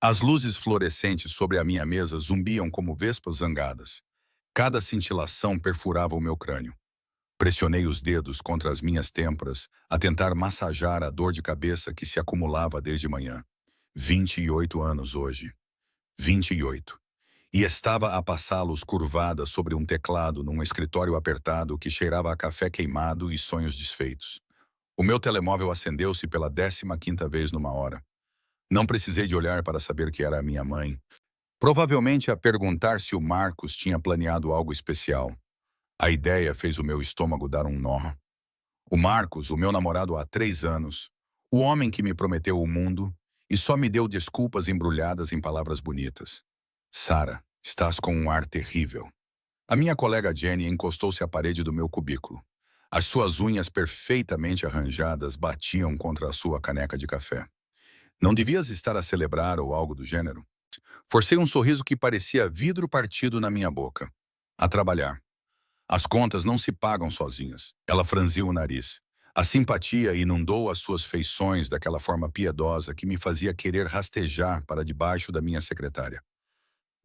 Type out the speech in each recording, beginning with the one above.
As luzes fluorescentes sobre a minha mesa zumbiam como vespas zangadas. Cada cintilação perfurava o meu crânio. Pressionei os dedos contra as minhas têmporas a tentar massajar a dor de cabeça que se acumulava desde manhã. 28 anos hoje. 28. E estava a passá-los curvada sobre um teclado num escritório apertado que cheirava a café queimado e sonhos desfeitos. O meu telemóvel acendeu-se pela 15ª vez numa hora. Não precisei de olhar para saber que era a minha mãe. Provavelmente a perguntar se o Marcos tinha planeado algo especial. A ideia fez o meu estômago dar um nó. O Marcos, o meu namorado há 3 anos, o homem que me prometeu o mundo e só me deu desculpas embrulhadas em palavras bonitas. Sara, estás com um ar terrível. A minha colega Jenny encostou-se à parede do meu cubículo. As suas unhas perfeitamente arranjadas batiam contra a sua caneca de café. Não devias estar a celebrar ou algo do gênero? Forcei um sorriso que parecia vidro partido na minha boca. A trabalhar. As contas não se pagam sozinhas. Ela franziu o nariz. A simpatia inundou as suas feições daquela forma piedosa que me fazia querer rastejar para debaixo da minha secretária.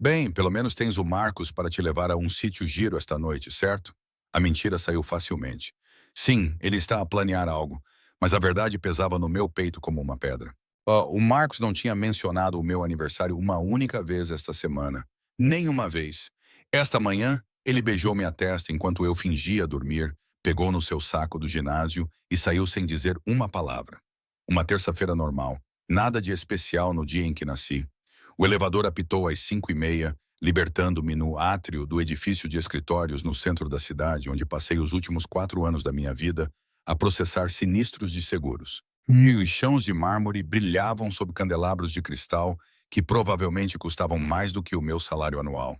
Bem, pelo menos tens o Marcos para te levar a um sítio giro esta noite, certo? A mentira saiu facilmente. Sim, ele está a planear algo, mas a verdade pesava no meu peito como uma pedra. O Marcos não tinha mencionado o meu aniversário uma única vez esta semana. Nem uma vez. Esta manhã, ele beijou minha testa enquanto eu fingia dormir, pegou no seu saco do ginásio e saiu sem dizer uma palavra. Uma terça-feira normal. Nada de especial no dia em que nasci. O elevador apitou às 5h30, libertando-me no átrio do edifício de escritórios no centro da cidade, onde passei os últimos 4 anos da minha vida a processar sinistros de seguros. E os chãos de mármore brilhavam sob candelabros de cristal que provavelmente custavam mais do que o meu salário anual.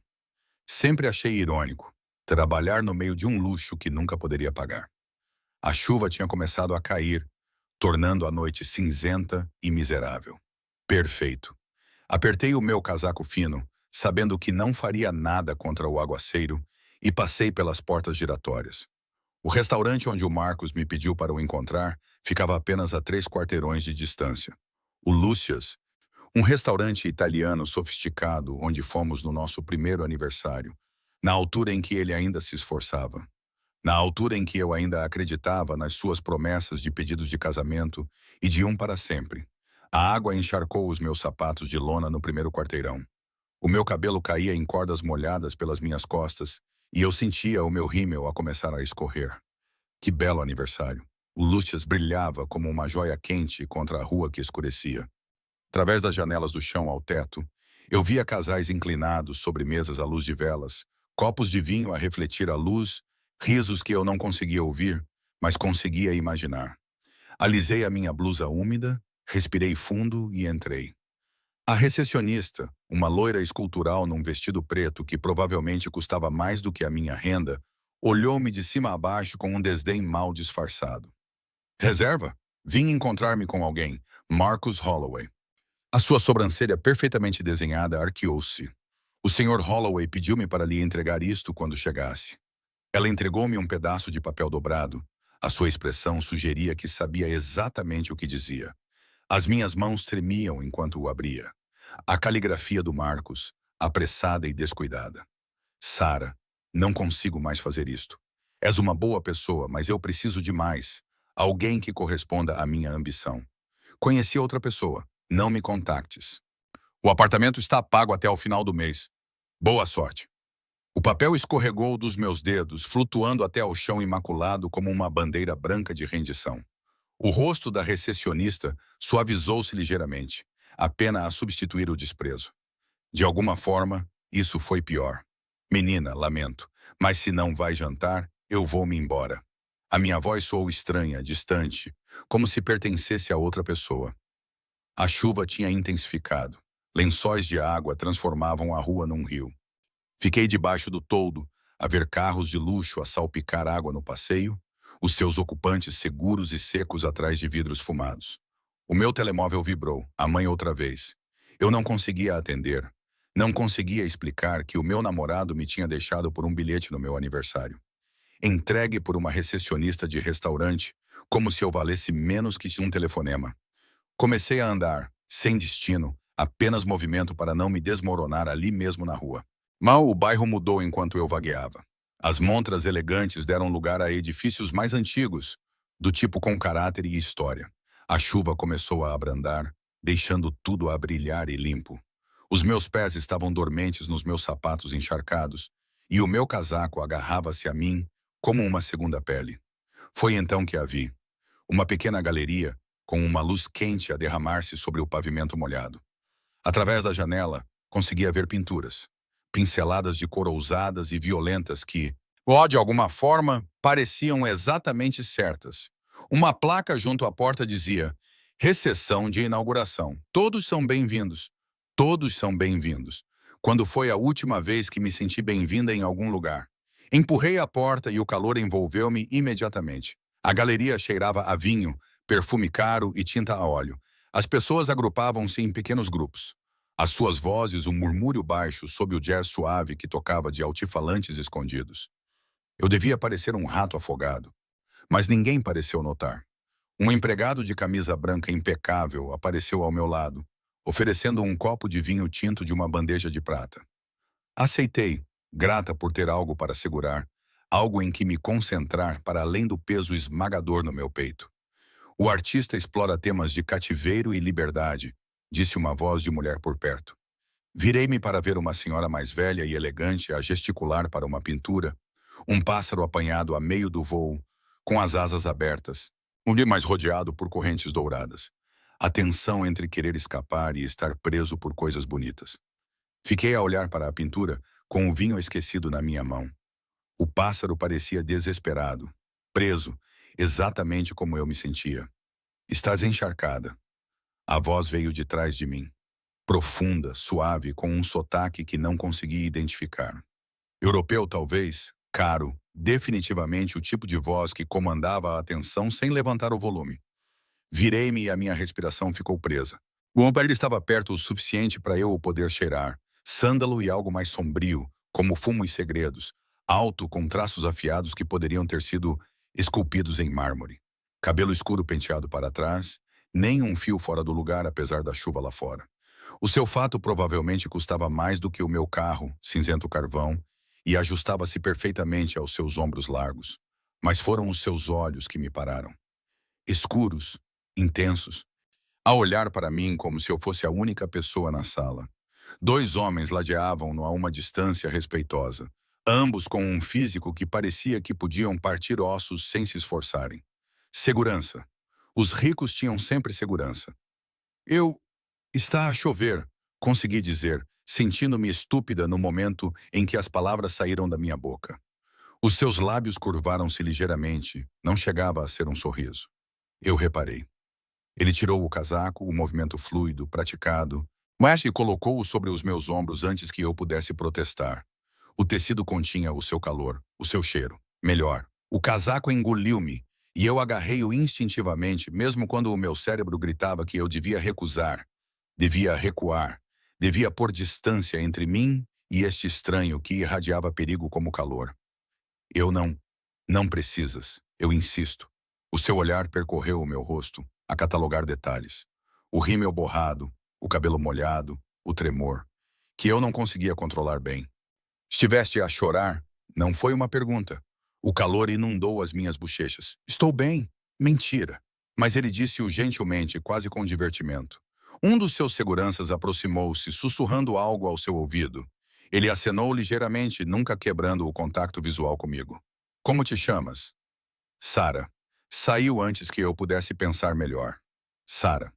Sempre achei irônico trabalhar no meio de um luxo que nunca poderia pagar. A chuva tinha começado a cair, tornando a noite cinzenta e miserável. Perfeito. Apertei o meu casaco fino, sabendo que não faria nada contra o aguaceiro, e passei pelas portas giratórias. O restaurante onde o Marcos me pediu para o encontrar ficava apenas a 3 quarteirões de distância. O Lúcia's, um restaurante italiano sofisticado onde fomos no nosso primeiro aniversário, na altura em que ele ainda se esforçava. Na altura em que eu ainda acreditava nas suas promessas de pedidos de casamento e de um para sempre. A água encharcou os meus sapatos de lona no primeiro quarteirão. O meu cabelo caía em cordas molhadas pelas minhas costas e eu sentia o meu rímel a começar a escorrer. Que belo aniversário. O Lúcia's brilhava como uma joia quente contra a rua que escurecia. Através das janelas do chão ao teto, eu via casais inclinados sobre mesas à luz de velas, copos de vinho a refletir a luz, risos que eu não conseguia ouvir, mas conseguia imaginar. Alisei a minha blusa úmida, respirei fundo e entrei. A recepcionista, uma loira escultural num vestido preto que provavelmente custava mais do que a minha renda, olhou-me de cima a baixo com um desdém mal disfarçado. Reserva? Vim encontrar-me com alguém, Marcus Holloway. A sua sobrancelha perfeitamente desenhada arqueou-se. O Sr. Holloway pediu-me para lhe entregar isto quando chegasse. Ela entregou-me um pedaço de papel dobrado. A sua expressão sugeria que sabia exatamente o que dizia. As minhas mãos tremiam enquanto o abria. A caligrafia do Marcos, apressada e descuidada. Sara, não consigo mais fazer isto. És uma boa pessoa, mas eu preciso de mais. Alguém que corresponda à minha ambição. Conheci outra pessoa. Não me contactes. O apartamento está pago até o final do mês. Boa sorte. O papel escorregou dos meus dedos, flutuando até ao chão imaculado como uma bandeira branca de rendição. O rosto da recepcionista suavizou-se ligeiramente, a pena a substituir o desprezo. De alguma forma, isso foi pior. Menina, lamento, mas se não vai jantar, eu vou-me embora. A minha voz soou estranha, distante, como se pertencesse a outra pessoa. A chuva tinha intensificado. Lençóis de água transformavam a rua num rio. Fiquei debaixo do toldo, a ver carros de luxo a salpicar água no passeio, os seus ocupantes seguros e secos atrás de vidros fumados. O meu telemóvel vibrou, a mãe outra vez. Eu não conseguia atender. Não conseguia explicar que o meu namorado me tinha deixado por um bilhete no meu aniversário. Entregue por uma recepcionista de restaurante, como se eu valesse menos que um telefonema. Comecei a andar, sem destino, Apenas movimento para não me desmoronar ali mesmo na rua. Mal o bairro mudou enquanto eu vagueava. As montras elegantes deram lugar a edifícios mais antigos, do tipo com caráter e história. A chuva começou a abrandar, deixando tudo a brilhar e limpo. Os meus pés estavam dormentes nos meus sapatos encharcados, e o meu casaco agarrava-se a mim como uma segunda pele. Foi então que a vi. Uma pequena galeria, com uma luz quente a derramar-se sobre o pavimento molhado. Através da janela, conseguia ver pinturas, pinceladas de cor ousadas e violentas que, de alguma forma, pareciam exatamente certas. Uma placa junto à porta dizia: "Recepção de inauguração. Todos são bem-vindos. Todos são bem-vindos." Quando foi a última vez que me senti bem-vinda em algum lugar? Empurrei a porta e o calor envolveu-me imediatamente. A galeria cheirava a vinho, perfume caro e tinta a óleo. As pessoas agrupavam-se em pequenos grupos. As suas vozes, um murmúrio baixo sob o jazz suave que tocava de altifalantes escondidos. Eu devia parecer um rato afogado, mas ninguém pareceu notar. Um empregado de camisa branca impecável apareceu ao meu lado, oferecendo um copo de vinho tinto de uma bandeja de prata. Aceitei, grata por ter algo para segurar, algo em que me concentrar para além do peso esmagador no meu peito. "O artista explora temas de cativeiro e liberdade", disse uma voz de mulher por perto. Virei-me para ver uma senhora mais velha e elegante a gesticular para uma pintura, um pássaro apanhado a meio do voo, com as asas abertas, mais rodeado por correntes douradas. A tensão entre querer escapar e estar preso por coisas bonitas. Fiquei a olhar para a pintura, com o vinho esquecido na minha mão. O pássaro parecia desesperado, preso, exatamente como eu me sentia. "Estás encharcada." A voz veio de trás de mim, profunda, suave, com um sotaque que não consegui identificar. Europeu, talvez, caro, definitivamente o tipo de voz que comandava a atenção sem levantar o volume. Virei-me e a minha respiração ficou presa. O ombro estava perto o suficiente para eu o poder cheirar, sândalo e algo mais sombrio, como fumo e segredos, alto com traços afiados que poderiam ter sido esculpidos em mármore. Cabelo escuro penteado para trás, nem um fio fora do lugar apesar da chuva lá fora. O seu fato provavelmente custava mais do que o meu carro, cinzento carvão, e ajustava-se perfeitamente aos seus ombros largos. Mas foram os seus olhos que me pararam. Escuros, intensos, a olhar para mim como se eu fosse a única pessoa na sala. Dois homens ladeavam-no a uma distância respeitosa, ambos com um físico que parecia que podiam partir ossos sem se esforçarem. Segurança. Os ricos tinham sempre segurança. Está a chover, consegui dizer, sentindo-me estúpida no momento em que as palavras saíram da minha boca. Os seus lábios curvaram-se ligeiramente, não chegava a ser um sorriso. Eu reparei. Ele tirou o casaco, o movimento fluido, praticado, mas e colocou-o sobre os meus ombros antes que eu pudesse protestar. O tecido continha o seu calor, o seu cheiro. Melhor, o casaco engoliu-me, e eu agarrei-o instintivamente, mesmo quando o meu cérebro gritava que eu devia recusar, devia recuar, devia pôr distância entre mim e este estranho que irradiava perigo como calor. Não precisas, eu insisto. O seu olhar percorreu o meu rosto, a catalogar detalhes. O rímel borrado, o cabelo molhado, o tremor, que eu não conseguia controlar bem. "Estiveste a chorar?" Não foi uma pergunta. O calor inundou as minhas bochechas. "Estou bem." Mentira. Mas ele disse-o gentilmente, quase com divertimento. Um dos seus seguranças aproximou-se, sussurrando algo ao seu ouvido. Ele acenou ligeiramente, nunca quebrando o contato visual comigo. "Como te chamas?" "Sara." Saiu antes que eu pudesse pensar melhor. "Sara."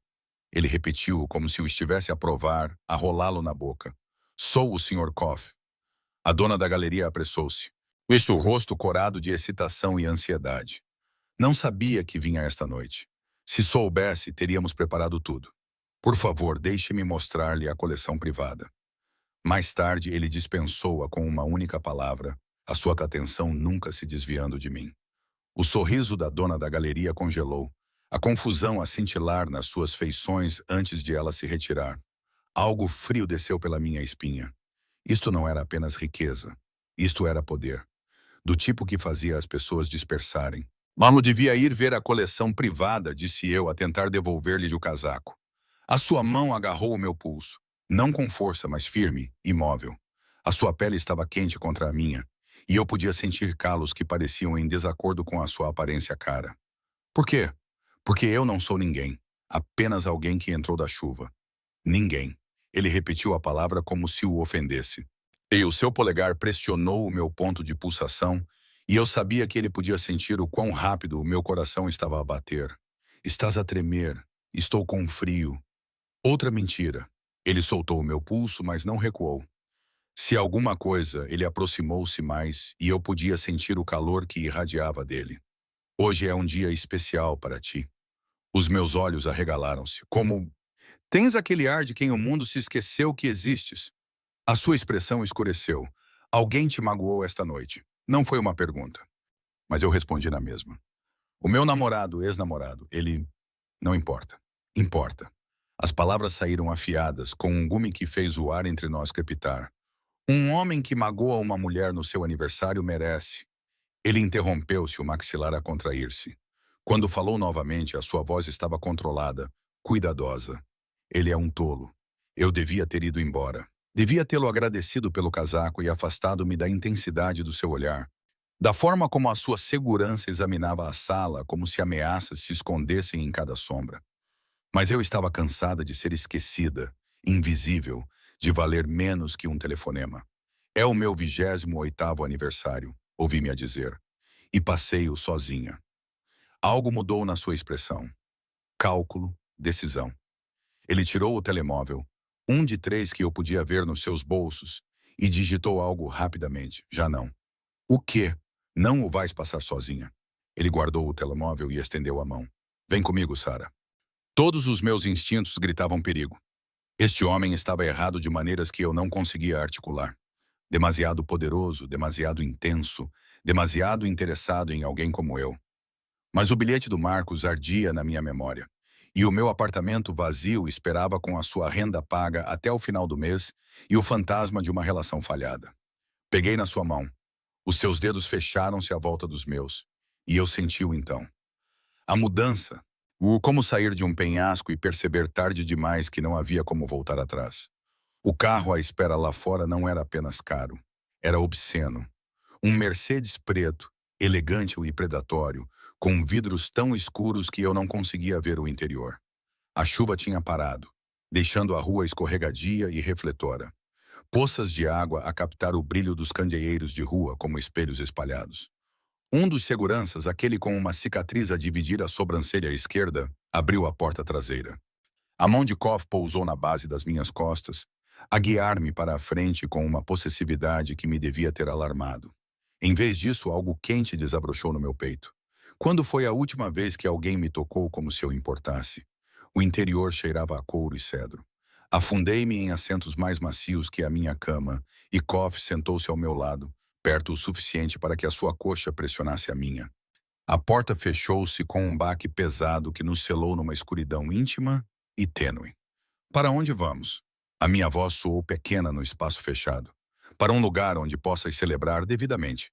Ele repetiu como se o estivesse a provar, a rolá-lo na boca. "Sou o Sr. Koff." A dona da galeria apressou-se. O rosto corado de excitação e ansiedade. Não sabia que vinha esta noite. Se soubesse, teríamos preparado tudo. "Por favor, deixe-me mostrar-lhe a coleção privada." Mais tarde, ele dispensou-a com uma única palavra, a sua atenção nunca se desviando de mim. O sorriso da dona da galeria congelou, a confusão a cintilar nas suas feições antes de ela se retirar. Algo frio desceu pela minha espinha. Isto não era apenas riqueza. Isto era poder. Do tipo que fazia as pessoas dispersarem. "Mano devia ir ver a coleção privada", disse eu a tentar devolver-lhe o casaco. A sua mão agarrou o meu pulso, não com força, mas firme, imóvel. A sua pele estava quente contra a minha, e eu podia sentir calos que pareciam em desacordo com a sua aparência cara. Por quê? Porque eu não sou ninguém, apenas alguém que entrou da chuva. Ninguém. Ele repetiu a palavra como se o ofendesse. E o seu polegar pressionou o meu ponto de pulsação, e eu sabia que ele podia sentir o quão rápido o meu coração estava a bater. Estás a tremer. Estou com frio. Outra mentira. Ele soltou o meu pulso, mas não recuou. Se alguma coisa, ele aproximou-se mais e eu podia sentir o calor que irradiava dele. Hoje é um dia especial para ti. Os meus olhos arregalaram-se, como... Tens aquele ar de quem o mundo se esqueceu que existes. A sua expressão escureceu. Alguém te magoou esta noite. Não foi uma pergunta. Mas eu respondi na mesma. O meu namorado, ex-namorado, ele... Não importa. Importa. As palavras saíram afiadas, com um gume que fez o ar entre nós crepitar. Um homem que magoa uma mulher no seu aniversário merece. Ele interrompeu-se, o maxilar a contrair-se. Quando falou novamente, a sua voz estava controlada, cuidadosa. Ele é um tolo. Eu devia ter ido embora. Devia tê-lo agradecido pelo casaco e afastado-me da intensidade do seu olhar. Da forma como a sua segurança examinava a sala, como se ameaças se escondessem em cada sombra. Mas eu estava cansada de ser esquecida, invisível, de valer menos que um telefonema. É o meu 28º aniversário, ouvi-me a dizer, e passei-o sozinha. Algo mudou na sua expressão. Cálculo, decisão. Ele tirou o telemóvel, um de 3 que eu podia ver nos seus bolsos, e digitou algo rapidamente. Já não. O quê? Não o vais passar sozinha. Ele guardou o telemóvel e estendeu a mão. Vem comigo, Sara. Todos os meus instintos gritavam perigo. Este homem estava errado de maneiras que eu não conseguia articular. Demasiado poderoso, demasiado intenso, demasiado interessado em alguém como eu. Mas o bilhete do Marcos ardia na minha memória. E o meu apartamento vazio esperava com a sua renda paga até o final do mês e o fantasma de uma relação falhada. Peguei na sua mão. Os seus dedos fecharam-se à volta dos meus. E eu senti-o então. A mudança. O como sair de um penhasco e perceber tarde demais que não havia como voltar atrás. O carro à espera lá fora não era apenas caro. Era obsceno. Um Mercedes preto, elegante e predatório, com vidros tão escuros que eu não conseguia ver o interior. A chuva tinha parado, deixando a rua escorregadia e refletora. Poças de água a captar o brilho dos candeeiros de rua como espelhos espalhados. Um dos seguranças, aquele com uma cicatriz a dividir a sobrancelha esquerda, abriu a porta traseira. A mão de Koff pousou na base das minhas costas, a guiar-me para a frente com uma possessividade que me devia ter alarmado. Em vez disso, algo quente desabrochou no meu peito. Quando foi a última vez que alguém me tocou como se eu importasse? O interior cheirava a couro e cedro. Afundei-me em assentos mais macios que a minha cama, e Koff sentou-se ao meu lado, perto o suficiente para que a sua coxa pressionasse a minha. A porta fechou-se com um baque pesado que nos selou numa escuridão íntima e tênue. Para onde vamos? A minha voz soou pequena no espaço fechado. Para um lugar onde possas celebrar devidamente.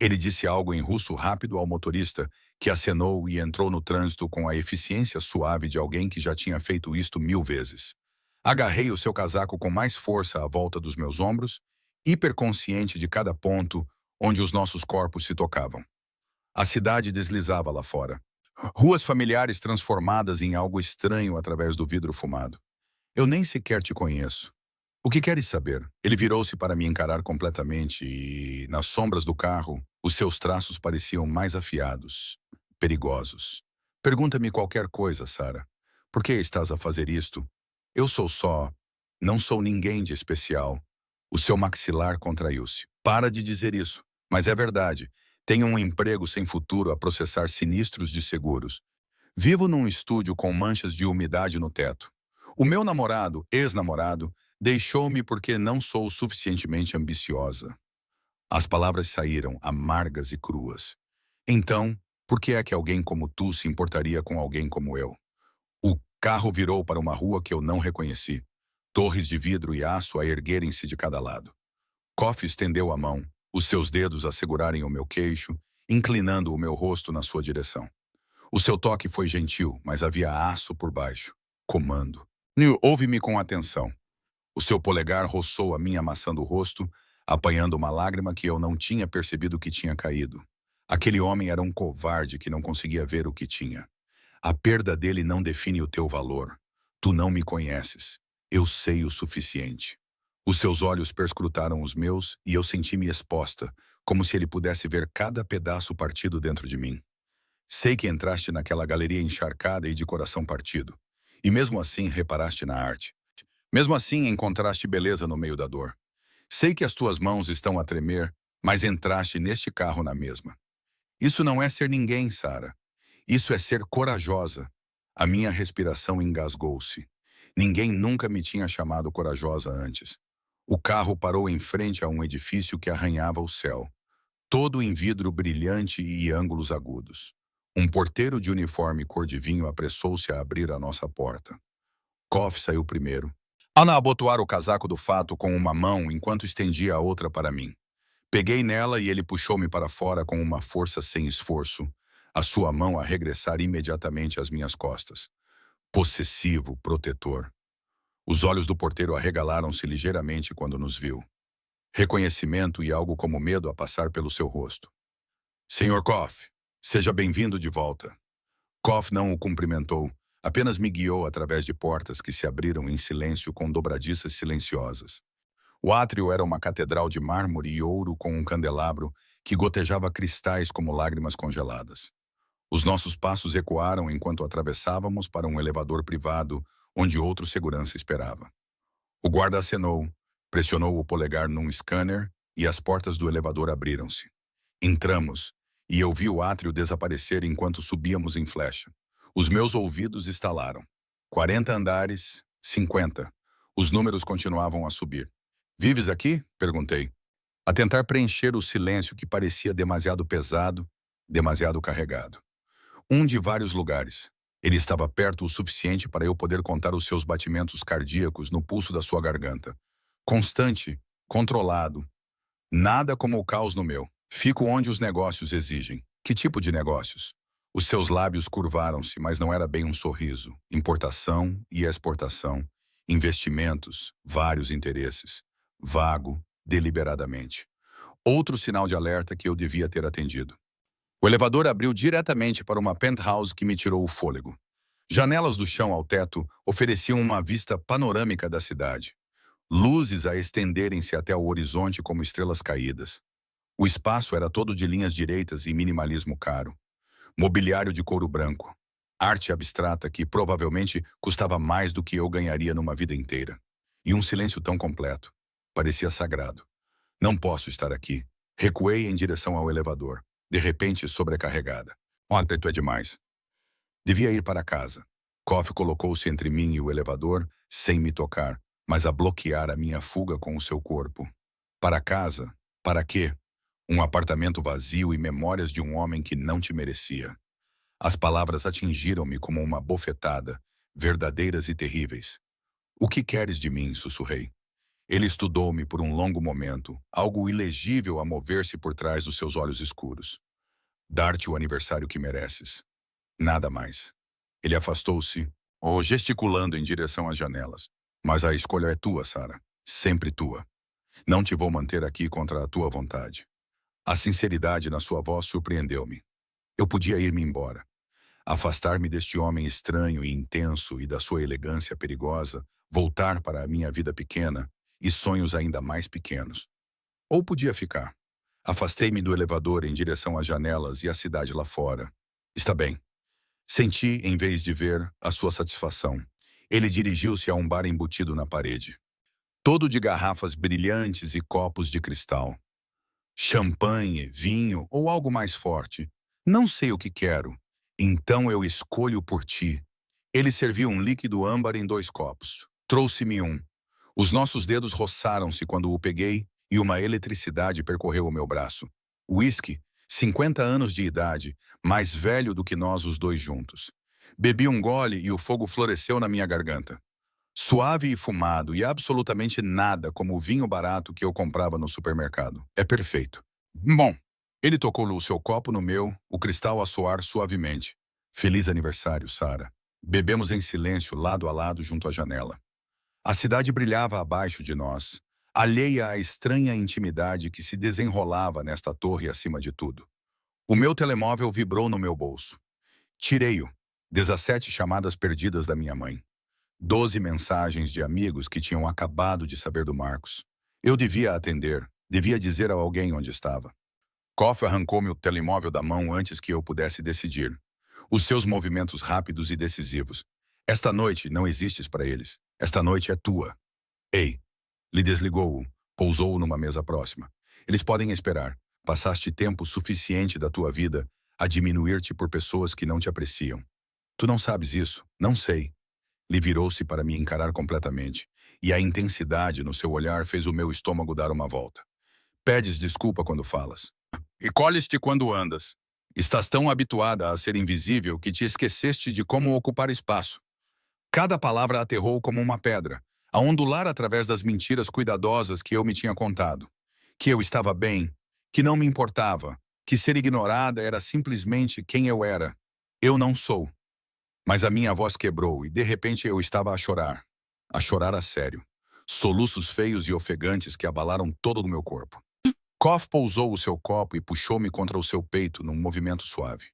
Ele disse algo em russo rápido ao motorista, que acenou e entrou no trânsito com a eficiência suave de alguém que já tinha feito isto 1000 vezes. Agarrei o seu casaco com mais força à volta dos meus ombros, hiperconsciente de cada ponto onde os nossos corpos se tocavam. A cidade deslizava lá fora. Ruas familiares transformadas em algo estranho através do vidro fumado. Eu nem sequer te conheço. O que queres saber? Ele virou-se para me encarar completamente e, nas sombras do carro, os seus traços pareciam mais afiados, perigosos. Pergunta-me qualquer coisa, Sara. Por que estás a fazer isto? Eu sou só... Não sou ninguém de especial. O seu maxilar contraiu-se. Para de dizer isso. Mas é verdade. Tenho um emprego sem futuro a processar sinistros de seguros. Vivo num estúdio com manchas de umidade no teto. O meu namorado, ex-namorado, deixou-me porque não sou suficientemente ambiciosa. As palavras saíram, amargas e cruas. Então, por que é que alguém como tu se importaria com alguém como eu? O carro virou para uma rua que eu não reconheci. Torres de vidro e aço a erguerem-se de cada lado. Koff estendeu a mão, os seus dedos a segurarem o meu queixo, inclinando o meu rosto na sua direção. O seu toque foi gentil, mas havia aço por baixo. Comando. Neil, ouve-me com atenção. O seu polegar roçou a minha maçã do rosto, apanhando uma lágrima que eu não tinha percebido que tinha caído. Aquele homem era um covarde que não conseguia ver o que tinha. A perda dele não define o teu valor. Tu não me conheces. Eu sei o suficiente. Os seus olhos perscrutaram os meus e eu senti-me exposta, como se ele pudesse ver cada pedaço partido dentro de mim. Sei que entraste naquela galeria encharcada e de coração partido. E mesmo assim reparaste na arte. Mesmo assim encontraste beleza no meio da dor. Sei que as tuas mãos estão a tremer, mas entraste neste carro na mesma. Isso não é ser ninguém, Sara. Isso é ser corajosa. A minha respiração engasgou-se. Ninguém nunca me tinha chamado corajosa antes. O carro parou em frente a um edifício que arranhava o céu, todo em vidro brilhante e ângulos agudos. Um porteiro de uniforme cor de vinho apressou-se a abrir a nossa porta. Koff saiu primeiro. Ana abotoara o casaco do fato com uma mão enquanto estendia a outra para mim. Peguei nela e ele puxou-me para fora com uma força sem esforço, a sua mão a regressar imediatamente às minhas costas. Possessivo, protetor. Os olhos do porteiro arregalaram-se ligeiramente quando nos viu. Reconhecimento e algo como medo a passar pelo seu rosto. Senhor Koff, seja bem-vindo de volta. Koff não o cumprimentou, apenas me guiou através de portas que se abriram em silêncio com dobradiças silenciosas. O átrio era uma catedral de mármore e ouro com um candelabro que gotejava cristais como lágrimas congeladas. Os nossos passos ecoaram enquanto atravessávamos para um elevador privado onde outro segurança esperava. O guarda acenou, pressionou o polegar num scanner e as portas do elevador abriram-se. Entramos, e eu vi o átrio desaparecer enquanto subíamos em flecha. Os meus ouvidos estalaram. 40 andares, 50. Os números continuavam a subir. Vives aqui? Perguntei. A tentar preencher o silêncio que parecia demasiado pesado, demasiado carregado. Um de vários lugares. Ele estava perto o suficiente para eu poder contar os seus batimentos cardíacos no pulso da sua garganta. Constante, controlado. Nada como o caos no meu. Fico onde os negócios exigem. Que tipo de negócios? Os seus lábios curvaram-se, mas não era bem um sorriso. Importação e exportação. Investimentos, vários interesses. Vago, deliberadamente. Outro sinal de alerta que eu devia ter atendido. O elevador abriu diretamente para uma penthouse que me tirou o fôlego. Janelas do chão ao teto ofereciam uma vista panorâmica da cidade. Luzes a estenderem-se até o horizonte como estrelas caídas. O espaço era todo de linhas direitas e minimalismo caro. Mobiliário de couro branco. Arte abstrata que provavelmente custava mais do que eu ganharia numa vida inteira. E um silêncio tão completo. Parecia sagrado. Não posso estar aqui. Recuei em direção ao elevador, de repente sobrecarregada. Ontem tu é demais. Devia ir para casa. Koff colocou-se entre mim e o elevador, sem me tocar, mas a bloquear a minha fuga com o seu corpo. Para casa? Para quê? Um apartamento vazio e memórias de um homem que não te merecia. As palavras atingiram-me como uma bofetada, verdadeiras e terríveis. O que queres de mim? Sussurrei. Ele estudou-me por um longo momento, algo ilegível a mover-se por trás dos seus olhos escuros. Dar-te o aniversário que mereces. Nada mais. Ele afastou-se, ou gesticulando em direção às janelas. Mas a escolha é tua, Sara. Sempre tua. Não te vou manter aqui contra a tua vontade. A sinceridade na sua voz surpreendeu-me. Eu podia ir-me embora. Afastar-me deste homem estranho e intenso e da sua elegância perigosa, voltar para a minha vida pequena e sonhos ainda mais pequenos. Ou podia ficar. Afastei-me do elevador em direção às janelas e à cidade lá fora. Está bem. Senti, em vez de ver, a sua satisfação. Ele dirigiu-se a um bar embutido na parede. Todo de garrafas brilhantes e copos de cristal. Champanhe, vinho ou algo mais forte. Não sei o que quero. Então eu escolho por ti. Ele serviu um líquido âmbar em 2 copos. Trouxe-me um. Os nossos dedos roçaram-se quando o peguei e uma eletricidade percorreu o meu braço. Whisky, 50 anos de idade, mais velho do que nós os dois juntos. Bebi um gole e o fogo floresceu na minha garganta. Suave e fumado e absolutamente nada como o vinho barato que eu comprava no supermercado. É perfeito. Bom, ele tocou o seu copo no meu, o cristal a soar suavemente. Feliz aniversário, Sara. Bebemos em silêncio, lado a lado, junto à janela. A cidade brilhava abaixo de nós, alheia à estranha intimidade que se desenrolava nesta torre acima de tudo. O meu telemóvel vibrou no meu bolso. Tirei-o. 17 chamadas perdidas da minha mãe. 12 mensagens de amigos que tinham acabado de saber do Marcos. Eu devia atender, devia dizer a alguém onde estava. Koff arrancou-me o telemóvel da mão antes que eu pudesse decidir. Os seus movimentos rápidos e decisivos. Esta noite não existes para eles. Esta noite é tua. Ei, lhe desligou-o, pousou-o numa mesa próxima. Eles podem esperar. Passaste tempo suficiente da tua vida a diminuir-te por pessoas que não te apreciam. Tu não sabes isso? Não sei. Ele virou-se para me encarar completamente, e a intensidade no seu olhar fez o meu estômago dar uma volta. Pedes desculpa quando falas. E colhes-te quando andas. Estás tão habituada a ser invisível que te esqueceste de como ocupar espaço. Cada palavra aterrou como uma pedra, a ondular através das mentiras cuidadosas que eu me tinha contado. Que eu estava bem, que não me importava, que ser ignorada era simplesmente quem eu era. Eu não sou. Mas a minha voz quebrou e de repente eu estava a chorar. A chorar a sério. Soluços feios e ofegantes que abalaram todo o meu corpo. Koff pousou o seu copo e puxou-me contra o seu peito num movimento suave.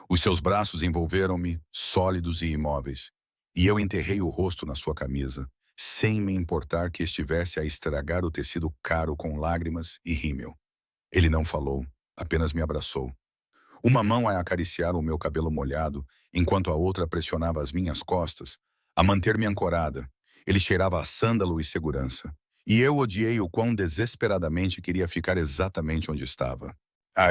Os seus braços envolveram-me, sólidos e imóveis, e eu enterrei o rosto na sua camisa, sem me importar que estivesse a estragar o tecido caro com lágrimas e rímel. Ele não falou, apenas me abraçou. Uma mão a acariciar o meu cabelo molhado, enquanto a outra pressionava as minhas costas, a manter-me ancorada. Ele cheirava a sândalo e segurança. E eu odiei o quão desesperadamente queria ficar exatamente onde estava.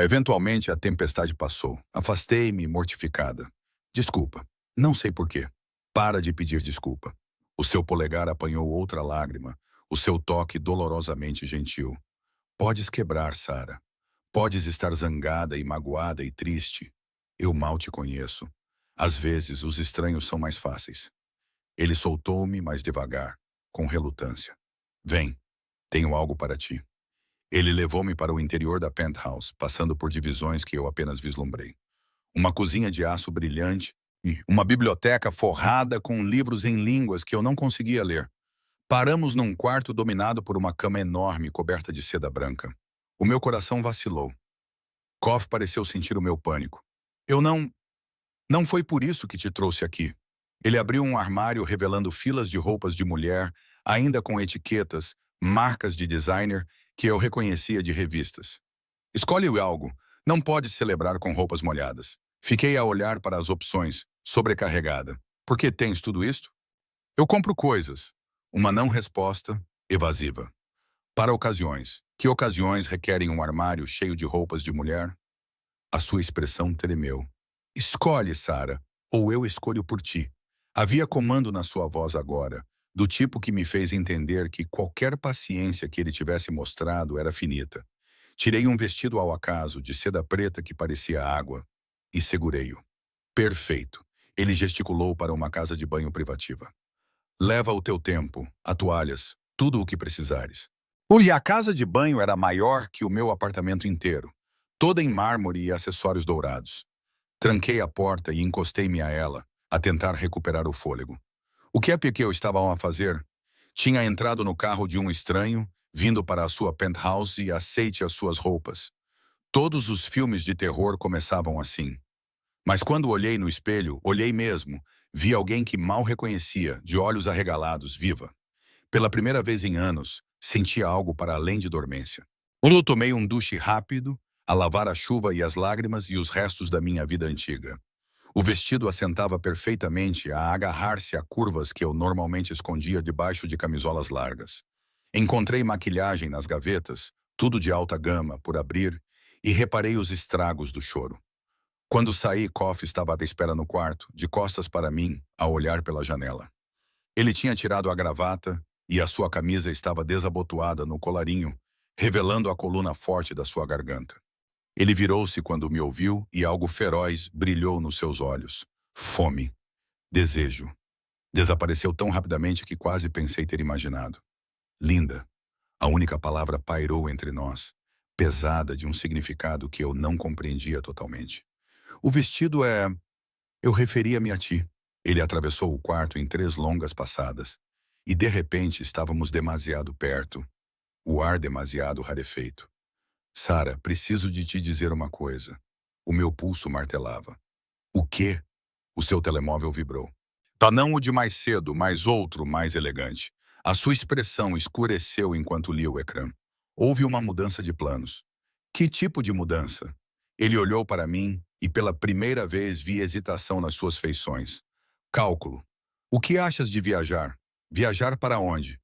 Eventualmente a tempestade passou. Afastei-me, mortificada. Desculpa. Não sei porquê. Para de pedir desculpa. O seu polegar apanhou outra lágrima, o seu toque dolorosamente gentil. Podes quebrar, Sara. Podes estar zangada e magoada e triste. Eu mal te conheço. Às vezes, os estranhos são mais fáceis. Ele soltou-me mais devagar, com relutância. Vem, tenho algo para ti. Ele levou-me para o interior da penthouse, passando por divisões que eu apenas vislumbrei. Uma cozinha de aço brilhante e uma biblioteca forrada com livros em línguas que eu não conseguia ler. Paramos num quarto dominado por uma cama enorme coberta de seda branca. O meu coração vacilou. Koff pareceu sentir o meu pânico. Eu não... Não foi por isso que te trouxe aqui. Ele abriu um armário revelando filas de roupas de mulher, ainda com etiquetas, marcas de designer que eu reconhecia de revistas. Escolhe algo. Não pode celebrar com roupas molhadas. Fiquei a olhar para as opções, sobrecarregada. Por que tens tudo isto? Eu compro coisas. Uma não resposta, evasiva. Para ocasiões. Que ocasiões requerem um armário cheio de roupas de mulher? A sua expressão tremeu. Escolhe, Sara, ou eu escolho por ti. Havia comando na sua voz agora, do tipo que me fez entender que qualquer paciência que ele tivesse mostrado era finita. Tirei um vestido ao acaso, de seda preta que parecia água, e segurei-o. Perfeito. Ele gesticulou para uma casa de banho privativa. Leva o teu tempo, a toalhas, tudo o que precisares. E a casa de banho era maior que o meu apartamento inteiro, toda em mármore e acessórios dourados. Tranquei a porta e encostei-me a ela, a tentar recuperar o fôlego. O que é que eu estava a fazer? Tinha entrado no carro de um estranho, vindo para a sua penthouse e aceite as suas roupas. Todos os filmes de terror começavam assim. Mas quando olhei no espelho, olhei mesmo, vi alguém que mal reconhecia, de olhos arregalados, viva. Pela primeira vez em anos, sentia algo para além de dormência. Eu tomei um duche rápido, a lavar a chuva e as lágrimas e os restos da minha vida antiga. O vestido assentava perfeitamente a agarrar-se a curvas que eu normalmente escondia debaixo de camisolas largas. Encontrei maquilhagem nas gavetas, tudo de alta gama, por abrir, e reparei os estragos do choro. Quando saí, Koff estava à espera no quarto, de costas para mim, a olhar pela janela. Ele tinha tirado a gravata e a sua camisa estava desabotoada no colarinho, revelando a coluna forte da sua garganta. Ele virou-se quando me ouviu e algo feroz brilhou nos seus olhos. Fome. Desejo. Desapareceu tão rapidamente que quase pensei ter imaginado. Linda. A única palavra pairou entre nós, pesada de um significado que eu não compreendia totalmente. O vestido é... Eu referia-me a ti. Ele atravessou o quarto em 3 longas passadas. E de repente estávamos demasiado perto. O ar demasiado rarefeito. Sara, preciso de te dizer uma coisa. O meu pulso martelava. O quê? O seu telemóvel vibrou. Tá não o de mais cedo, mas outro mais elegante. A sua expressão escureceu enquanto lia o ecrã. Houve uma mudança de planos. Que tipo de mudança? Ele olhou para mim e pela primeira vez vi hesitação nas suas feições. Cálculo. O que achas de viajar? Viajar para onde?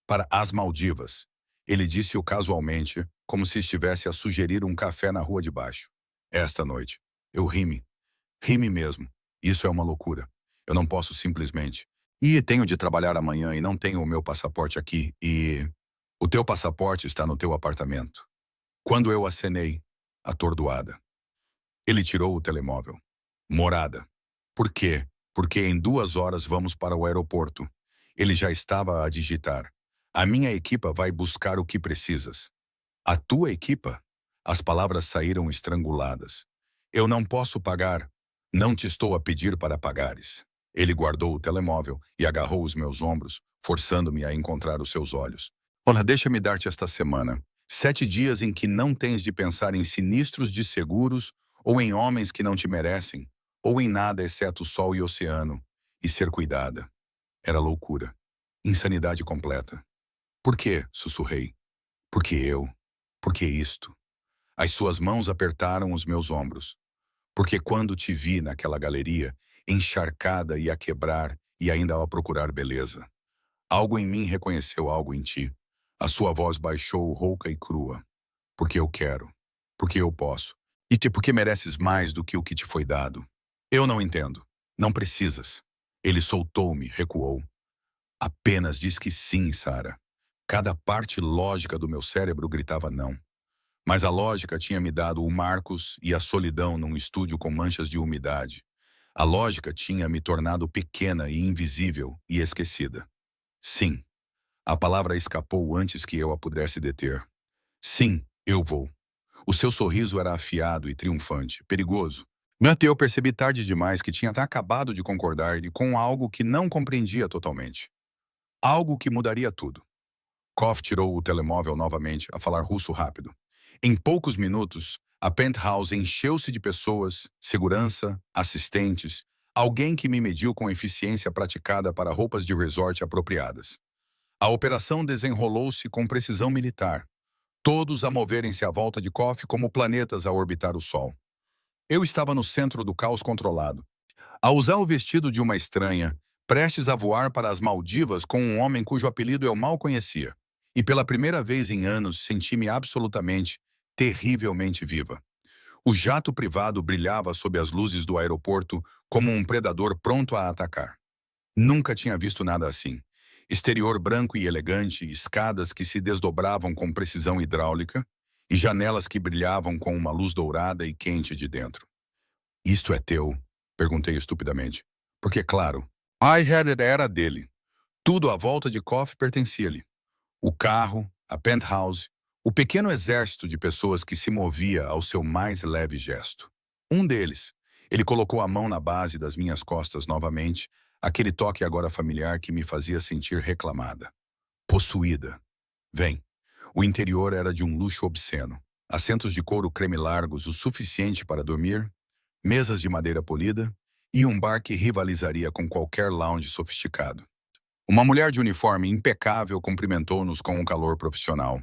Para as Maldivas. Ele disse-o casualmente, como se estivesse a sugerir um café na rua de baixo. Esta noite. Eu ri-me. Ri-me mesmo. Isso é uma loucura. Eu não posso simplesmente. E tenho de trabalhar amanhã e não tenho o meu passaporte aqui e... O teu passaporte está no teu apartamento. Quando eu acenei, atordoada. Ele tirou o telemóvel. Morada. Por quê? Porque em 2 horas vamos para o aeroporto. Ele já estava a digitar. A minha equipa vai buscar o que precisas. A tua equipa? As palavras saíram estranguladas. Eu não posso pagar. Não te estou a pedir para pagares. Ele guardou o telemóvel e agarrou os meus ombros, forçando-me a encontrar os seus olhos. Olha, deixa-me dar-te esta semana. 7 dias em que não tens de pensar em sinistros de seguros ou em homens que não te merecem, ou em nada exceto sol e oceano, e ser cuidada. Era loucura. Insanidade completa. Por quê? Sussurrei. Porque eu. Porque isto. As suas mãos apertaram os meus ombros. Porque quando te vi naquela galeria, encharcada e a quebrar e ainda a procurar beleza, algo em mim reconheceu algo em ti. A sua voz baixou rouca e crua. Porque eu quero. Porque eu posso. Porque mereces mais do que o que te foi dado. Eu não entendo. Não precisas. Ele soltou-me, recuou. Apenas diz que sim, Sara. Cada parte lógica do meu cérebro gritava não. Mas a lógica tinha me dado o Marcos e a solidão num estúdio com manchas de umidade. A lógica tinha me tornado pequena e invisível e esquecida. Sim. A palavra escapou antes que eu a pudesse deter. Sim, eu vou. O seu sorriso era afiado e triunfante, perigoso. Até eu percebi tarde demais que tinha até acabado de concordar com algo que não compreendia totalmente. Algo que mudaria tudo. Koff tirou o telemóvel novamente a falar russo rápido. Em poucos minutos, a penthouse encheu-se de pessoas, segurança, assistentes, alguém que me mediu com eficiência praticada para roupas de resort apropriadas. A operação desenrolou-se com precisão militar, todos a moverem-se à volta de Koff como planetas a orbitar o Sol. Eu estava no centro do caos controlado, a usar o vestido de uma estranha, prestes a voar para as Maldivas com um homem cujo apelido eu mal conhecia. E pela primeira vez em anos senti-me absolutamente, terrivelmente viva. O jato privado brilhava sob as luzes do aeroporto como um predador pronto a atacar. Nunca tinha visto nada assim. Exterior branco e elegante, escadas que se desdobravam com precisão hidráulica e janelas que brilhavam com uma luz dourada e quente de dentro. Isto é teu? Perguntei estupidamente. Porque, claro, I had it era dele. Tudo à volta de Koff pertencia-lhe. O carro, a penthouse, o pequeno exército de pessoas que se movia ao seu mais leve gesto. Um deles. Ele colocou a mão na base das minhas costas novamente, aquele toque agora familiar que me fazia sentir reclamada. Possuída. Vem. O interior era de um luxo obsceno. Assentos de couro creme largos o suficiente para dormir, mesas de madeira polida e um bar que rivalizaria com qualquer lounge sofisticado. Uma mulher de uniforme impecável cumprimentou-nos com um calor profissional.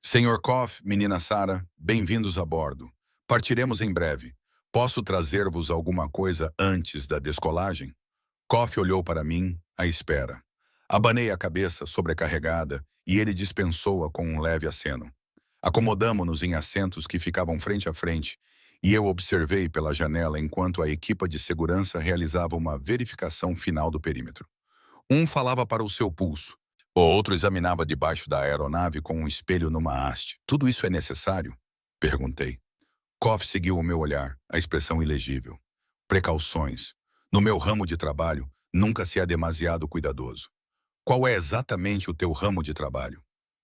Senhor Koff, menina Sara, bem-vindos a bordo. Partiremos em breve. Posso trazer-vos alguma coisa antes da descolagem? Koff olhou para mim, à espera. Abanei a cabeça, sobrecarregada, e ele dispensou-a com um leve aceno. Acomodamo-nos em assentos que ficavam frente a frente, e eu observei pela janela enquanto a equipa de segurança realizava uma verificação final do perímetro. Um falava para o seu pulso. O outro examinava debaixo da aeronave com um espelho numa haste. Tudo isso é necessário? Perguntei. Koff seguiu o meu olhar, a expressão ilegível. Precauções. No meu ramo de trabalho, nunca se é demasiado cuidadoso. Qual é exatamente o teu ramo de trabalho?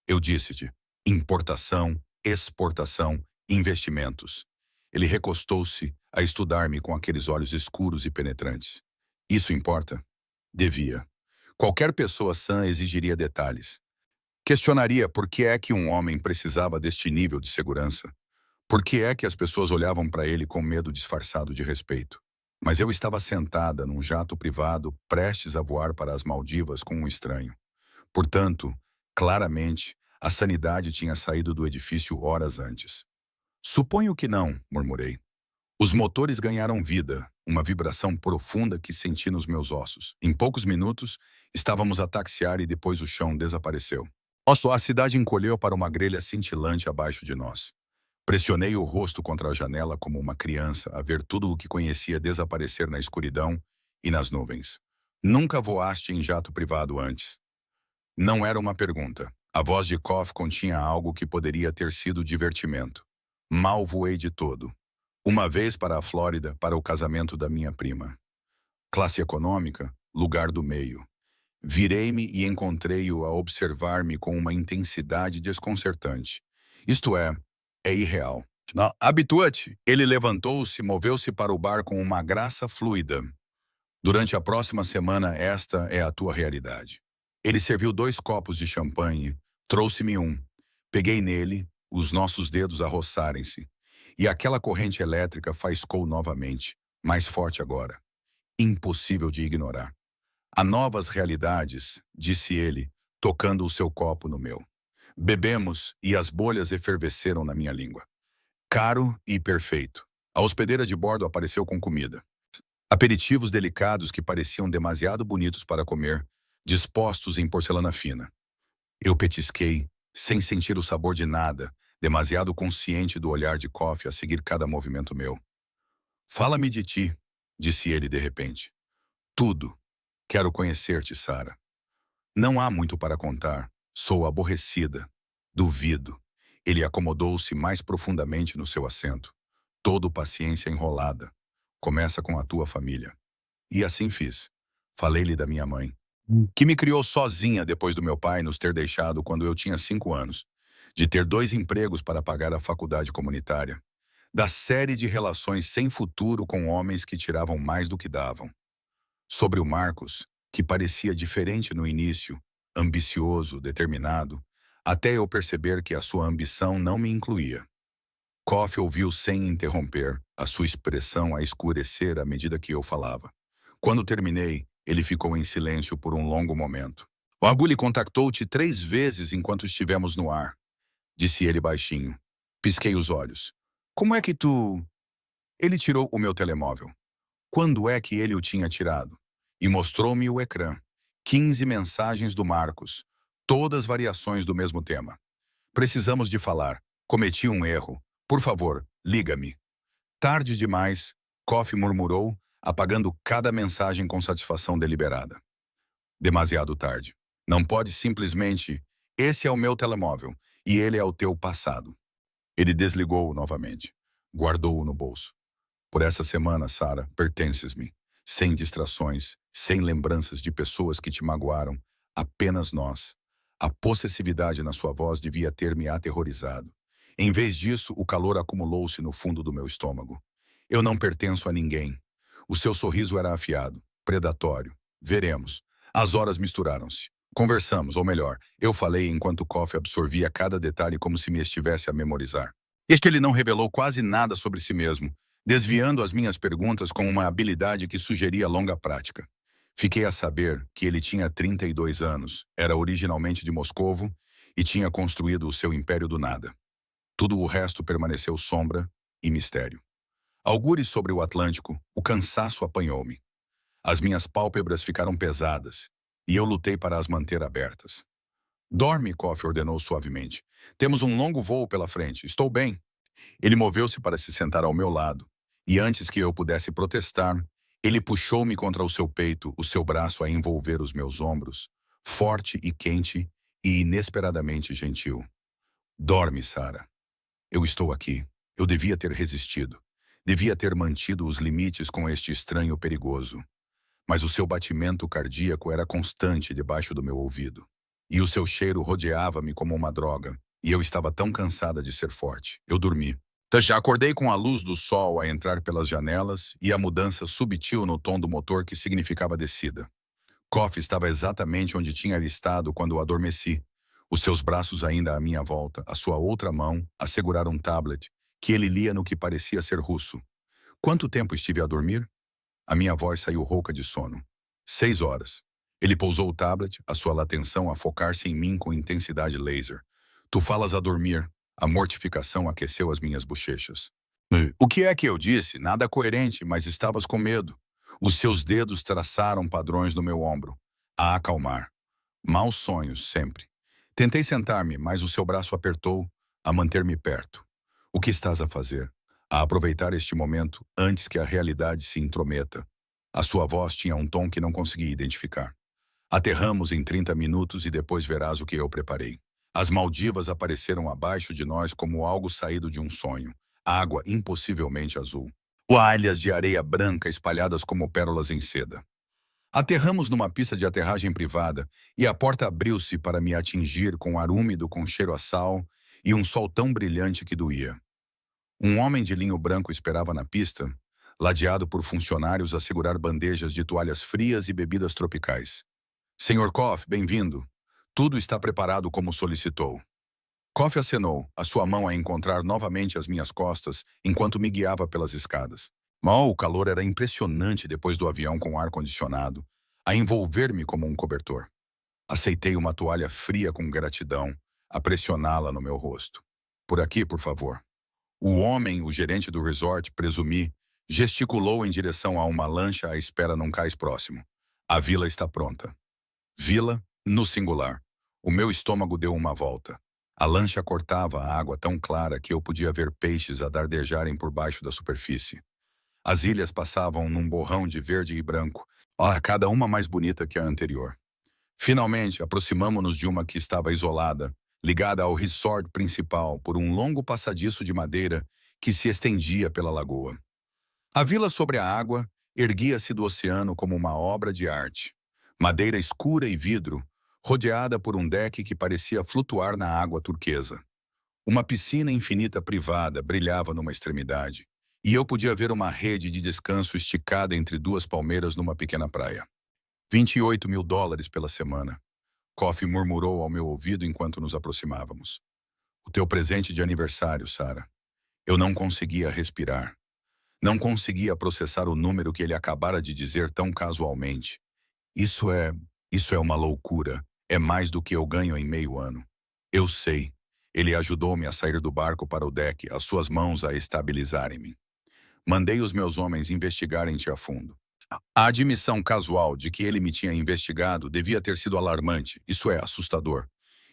Eu disse-te. Importação, exportação, investimentos. Ele recostou-se a estudar-me com aqueles olhos escuros e penetrantes. Isso importa? Devia. Qualquer pessoa sã exigiria detalhes. Questionaria por que é que um homem precisava deste nível de segurança. Por que é que as pessoas olhavam para ele com medo disfarçado de respeito? Mas eu estava sentada num jato privado, prestes a voar para as Maldivas com um estranho. Portanto, claramente, a sanidade tinha saído do edifício horas antes. Suponho que não, murmurei. Os motores ganharam vida, uma vibração profunda que senti nos meus ossos. Em poucos minutos, estávamos a taxiar e depois o chão desapareceu. A cidade encolheu para uma grelha cintilante abaixo de nós. Pressionei o rosto contra a janela como uma criança a ver tudo o que conhecia desaparecer na escuridão e nas nuvens. Nunca voaste em jato privado antes? Não era uma pergunta. A voz de Koff continha algo que poderia ter sido divertimento. Mal voei de todo. Uma vez para a Flórida, para o casamento da minha prima. Classe econômica, lugar do meio. Virei-me e encontrei-o a observar-me com uma intensidade desconcertante. Isto é irreal. Não, habitua-te. Ele levantou-se e moveu-se para o bar com uma graça fluida. Durante a próxima semana, esta é a tua realidade. Ele serviu 2 copos de champanhe, trouxe-me um. Peguei nele, os nossos dedos a roçarem-se. E aquela corrente elétrica faiscou novamente, mais forte agora. Impossível de ignorar. Há novas realidades, disse ele, tocando o seu copo no meu. Bebemos e as bolhas efervesceram na minha língua. Caro e perfeito. A hospedeira de bordo apareceu com comida. Aperitivos delicados que pareciam demasiado bonitos para comer, dispostos em porcelana fina. Eu petisquei, sem sentir o sabor de nada, demasiado consciente do olhar de Koff a seguir cada movimento meu. Fala-me de ti, disse ele de repente. Tudo. Quero conhecer-te, Sarah. Não há muito para contar. Sou aborrecida. Duvido. Ele acomodou-se mais profundamente no seu assento. Todo paciência enrolada. Começa com a tua família. E assim fiz. Falei-lhe da minha mãe, que me criou sozinha depois do meu pai nos ter deixado quando eu tinha 5 anos, de ter 2 empregos para pagar a faculdade comunitária, da série de relações sem futuro com homens que tiravam mais do que davam. Sobre o Marcos, que parecia diferente no início, ambicioso, determinado, até eu perceber que a sua ambição não me incluía. Koff ouviu sem interromper, a sua expressão a escurecer à medida que eu falava. Quando terminei, ele ficou em silêncio por um longo momento. O Agulha contactou-te 3 vezes enquanto estivemos no ar, disse ele baixinho. Pisquei os olhos. Como é que tu... Ele tirou o meu telemóvel. Quando é que ele o tinha tirado? E mostrou-me o ecrã. 15 mensagens do Marcos, todas variações do mesmo tema. Precisamos de falar. Cometi um erro. Por favor, liga-me. Tarde demais, Koff murmurou, apagando cada mensagem com satisfação deliberada. Demasiado tarde. Não pode simplesmente... Esse é o meu telemóvel, e ele é o teu passado. Ele desligou-o novamente. Guardou-o no bolso. Por essa semana, Sarah, pertences-me. Sem distrações, sem lembranças de pessoas que te magoaram. Apenas nós. A possessividade na sua voz devia ter me aterrorizado. Em vez disso, o calor acumulou-se no fundo do meu estômago. Eu não pertenço a ninguém. O seu sorriso era afiado, predatório. Veremos. As horas misturaram-se. Conversamos, ou melhor, eu falei enquanto Koff absorvia cada detalhe como se me estivesse a memorizar. Ele não revelou quase nada sobre si mesmo, desviando as minhas perguntas com uma habilidade que sugeria longa prática. Fiquei a saber que ele tinha 32 anos, era originalmente de Moscovo e tinha construído o seu império do nada. Tudo o resto permaneceu sombra e mistério. Algures sobre o Atlântico, o cansaço apanhou-me. As minhas pálpebras ficaram pesadas, e eu lutei para as manter abertas. Dorme, Koff ordenou suavemente. Temos um longo voo pela frente. Estou bem. Ele moveu-se para se sentar ao meu lado, e antes que eu pudesse protestar, ele puxou-me contra o seu peito, o seu braço a envolver os meus ombros, forte e quente e inesperadamente gentil. Dorme, Sarah. Eu estou aqui. Eu devia ter resistido. Devia ter mantido os limites com este estranho perigoso. Mas o seu batimento cardíaco era constante debaixo do meu ouvido. E o seu cheiro rodeava-me como uma droga. E eu estava tão cansada de ser forte. Eu dormi. Já acordei com a luz do sol a entrar pelas janelas e a mudança subtil no tom do motor que significava descida. Coffee estava exatamente onde tinha estado quando adormeci. Os seus braços ainda à minha volta, a sua outra mão a segurar um tablet, que ele lia no que parecia ser russo. Quanto tempo estive a dormir? A minha voz saiu rouca de sono. 6 horas. Ele pousou o tablet, a sua atenção a focar-se em mim com intensidade laser. Tu falas a dormir. A mortificação aqueceu as minhas bochechas. O que é que eu disse? Nada coerente, mas estavas com medo. Os seus dedos traçaram padrões no meu ombro. A acalmar. Maus sonhos, sempre. Tentei sentar-me, mas o seu braço apertou, a manter-me perto. O que estás a fazer? A aproveitar este momento antes que a realidade se intrometa. A sua voz tinha um tom que não consegui identificar. Aterramos em 30 minutos e depois verás o que eu preparei. As Maldivas apareceram abaixo de nós como algo saído de um sonho. Água impossivelmente azul. Toalhas de areia branca espalhadas como pérolas em seda. Aterramos numa pista de aterragem privada e a porta abriu-se para me atingir com ar úmido com cheiro a sal e um sol tão brilhante que doía. Um homem de linho branco esperava na pista, ladeado por funcionários a segurar bandejas de toalhas frias e bebidas tropicais. Senhor Koff, bem-vindo. Tudo está preparado como solicitou. Koff acenou, a sua mão a encontrar novamente as minhas costas enquanto me guiava pelas escadas. Mal, o calor era impressionante depois do avião com ar-condicionado, a envolver-me como um cobertor. Aceitei uma toalha fria com gratidão, a pressioná-la no meu rosto. Por aqui, por favor. O homem, o gerente do resort, presumi, gesticulou em direção a uma lancha à espera num cais próximo. A vila está pronta. Vila, no singular. O meu estômago deu uma volta. A lancha cortava a água tão clara que eu podia ver peixes a dardejarem por baixo da superfície. As ilhas passavam num borrão de verde e branco, cada uma mais bonita que a anterior. Finalmente, aproximamo-nos de uma que estava isolada, ligada ao resort principal por um longo passadiço de madeira que se estendia pela lagoa. A vila sobre a água erguia-se do oceano como uma obra de arte. Madeira escura e vidro, rodeada por um deck que parecia flutuar na água turquesa. Uma piscina infinita privada brilhava numa extremidade, e eu podia ver uma rede de descanso esticada entre duas palmeiras numa pequena praia. 28 mil dólares pela semana. Coffee murmurou ao meu ouvido enquanto nos aproximávamos. O teu presente de aniversário, Sarah. Eu não conseguia respirar. Não conseguia processar o número que ele acabara de dizer tão casualmente. Isso é uma loucura. É mais do que eu ganho em meio ano. Eu sei. Ele ajudou-me a sair do barco para o deck, as suas mãos a estabilizarem-me. Mandei os meus homens investigarem-te a fundo. A admissão casual de que ele me tinha investigado devia ter sido alarmante. Isso é assustador.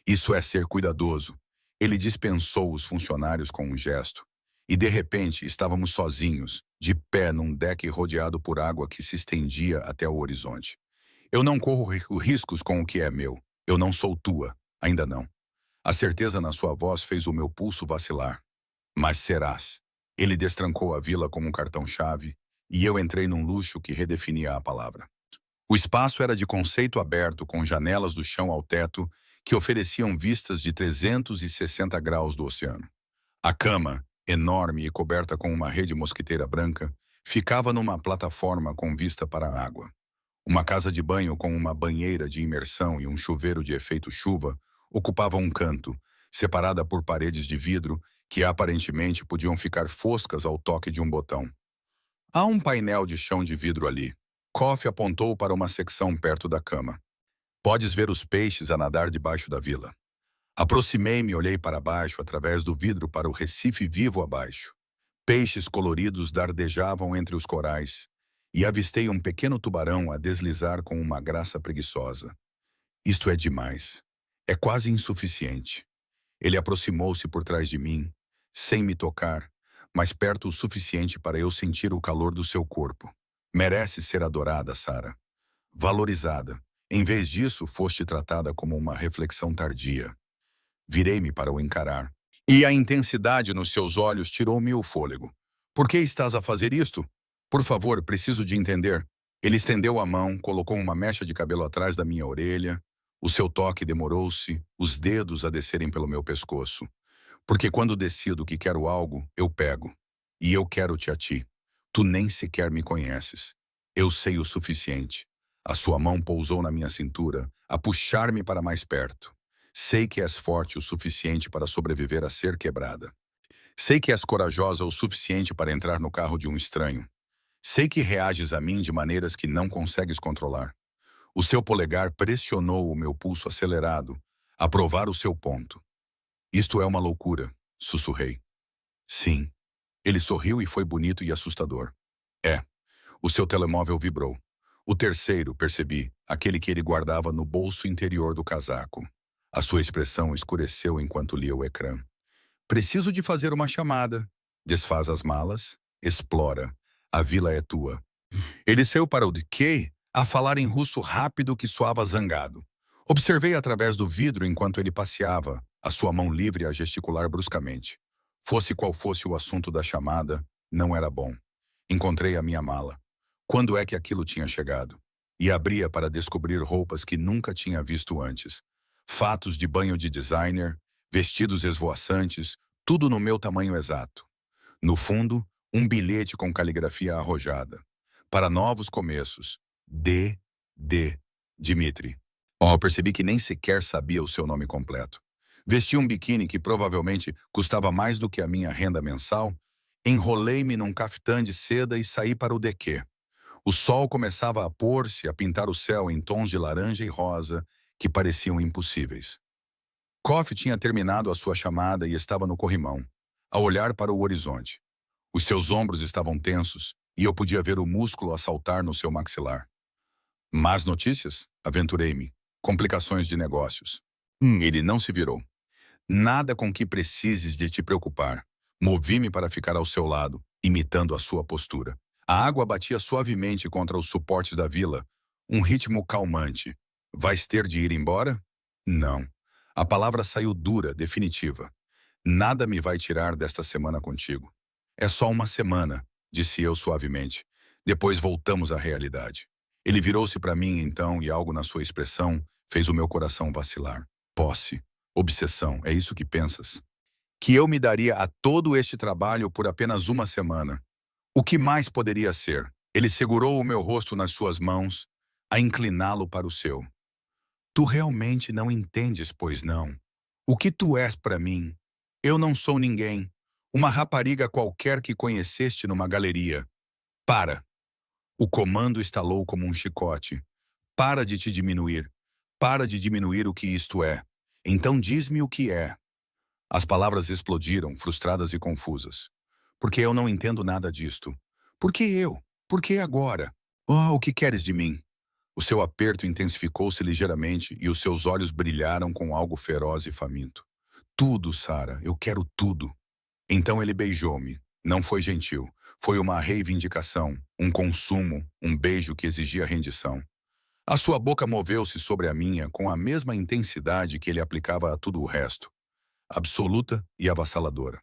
Isso é ser cuidadoso. Ele dispensou os funcionários com um gesto. E de repente estávamos sozinhos, de pé num deck rodeado por água que se estendia até o horizonte. Eu não corro riscos com o que é meu. Eu não sou tua. Ainda não. A certeza na sua voz fez o meu pulso vacilar. Mas serás. Ele destrancou a vila com um cartão-chave e eu entrei num luxo que redefinia a palavra. O espaço era de conceito aberto com janelas do chão ao teto que ofereciam vistas de 360 graus do oceano. A cama, enorme e coberta com uma rede mosquiteira branca, ficava numa plataforma com vista para a água. Uma casa de banho com uma banheira de imersão e um chuveiro de efeito chuva ocupava um canto, separada por paredes de vidro que aparentemente podiam ficar foscas ao toque de um botão. Há um painel de chão de vidro ali. Coffee apontou para uma secção perto da cama. Podes ver os peixes a nadar debaixo da vila. Aproximei-me e olhei para baixo através do vidro para o recife vivo abaixo. Peixes coloridos dardejavam entre os corais, e avistei um pequeno tubarão a deslizar com uma graça preguiçosa. Isto é demais. É quase insuficiente. Ele aproximou-se por trás de mim, sem me tocar, mas perto o suficiente para eu sentir o calor do seu corpo. Merece ser adorada, Sarah. Valorizada. Em vez disso, foste tratada como uma reflexão tardia. Virei-me para o encarar. E a intensidade nos seus olhos tirou-me o fôlego. Por que estás a fazer isto? Por favor, preciso de entender. Ele estendeu a mão, colocou uma mecha de cabelo atrás da minha orelha. O seu toque demorou-se, os dedos a descerem pelo meu pescoço. Porque quando decido que quero algo, eu pego. E eu quero-te a ti. Tu nem sequer me conheces. Eu sei o suficiente. A sua mão pousou na minha cintura, a puxar-me para mais perto. Sei que és forte o suficiente para sobreviver a ser quebrada. Sei que és corajosa o suficiente para entrar no carro de um estranho. Sei que reages a mim de maneiras que não consegues controlar. O seu polegar pressionou o meu pulso acelerado, a provar o seu ponto. Isto é uma loucura, sussurrei. Sim. Ele sorriu e foi bonito e assustador. É. O seu telemóvel vibrou. O terceiro, percebi, aquele que ele guardava no bolso interior do casaco. A sua expressão escureceu enquanto lia o ecrã. Preciso de fazer uma chamada. Desfaz as malas. Explora. A vila é tua. Ele saiu para o DK a falar em russo rápido que soava zangado. Observei através do vidro enquanto ele passeava, a sua mão livre a gesticular bruscamente. Fosse qual fosse o assunto da chamada, não era bom. Encontrei a minha mala. Quando é que aquilo tinha chegado? E abria para descobrir roupas que nunca tinha visto antes. Fatos de banho de designer, vestidos esvoaçantes, tudo no meu tamanho exato. No fundo, um bilhete com caligrafia arrojada. Para novos começos. D. Dimitri. Oh, percebi que nem sequer sabia o seu nome completo. Vesti um biquíni que provavelmente custava mais do que a minha renda mensal. Enrolei-me num caftã de seda e saí para o DQ. O sol começava a pôr-se, a pintar o céu em tons de laranja e rosa que pareciam impossíveis. Koff tinha terminado a sua chamada e estava no corrimão, a olhar para o horizonte. Os seus ombros estavam tensos e eu podia ver o músculo a saltar no seu maxilar. Más notícias? Aventurei-me. Complicações de negócios. Ele não se virou. Nada com que precises de te preocupar. Movi-me para ficar ao seu lado, imitando a sua postura. A água batia suavemente contra os suportes da vila, um ritmo calmante. Vais ter de ir embora? Não. A palavra saiu dura, definitiva. Nada me vai tirar desta semana contigo. É só uma semana, disse eu suavemente. Depois voltamos à realidade. Ele virou-se para mim então e algo na sua expressão fez o meu coração vacilar. Posse. Obsessão, é isso que pensas? Que eu me daria a todo este trabalho por apenas uma semana. O que mais poderia ser? Ele segurou o meu rosto nas suas mãos, a incliná-lo para o seu. Tu realmente não entendes, pois não? O que tu és para mim? Eu não sou ninguém. Uma rapariga qualquer que conheceste numa galeria. Para! O comando estalou como um chicote. Para de te diminuir. Para de diminuir o que isto é. Então diz-me o que é. As palavras explodiram, frustradas e confusas. Porque eu não entendo nada disto. Por que eu? Por que agora? Oh, o que queres de mim? O seu aperto intensificou-se ligeiramente e os seus olhos brilharam com algo feroz e faminto. Tudo, Sara, eu quero tudo. Então ele beijou-me. Não foi gentil. Foi uma reivindicação, um consumo, um beijo que exigia rendição. A sua boca moveu-se sobre a minha com a mesma intensidade que ele aplicava a tudo o resto. Absoluta e avassaladora.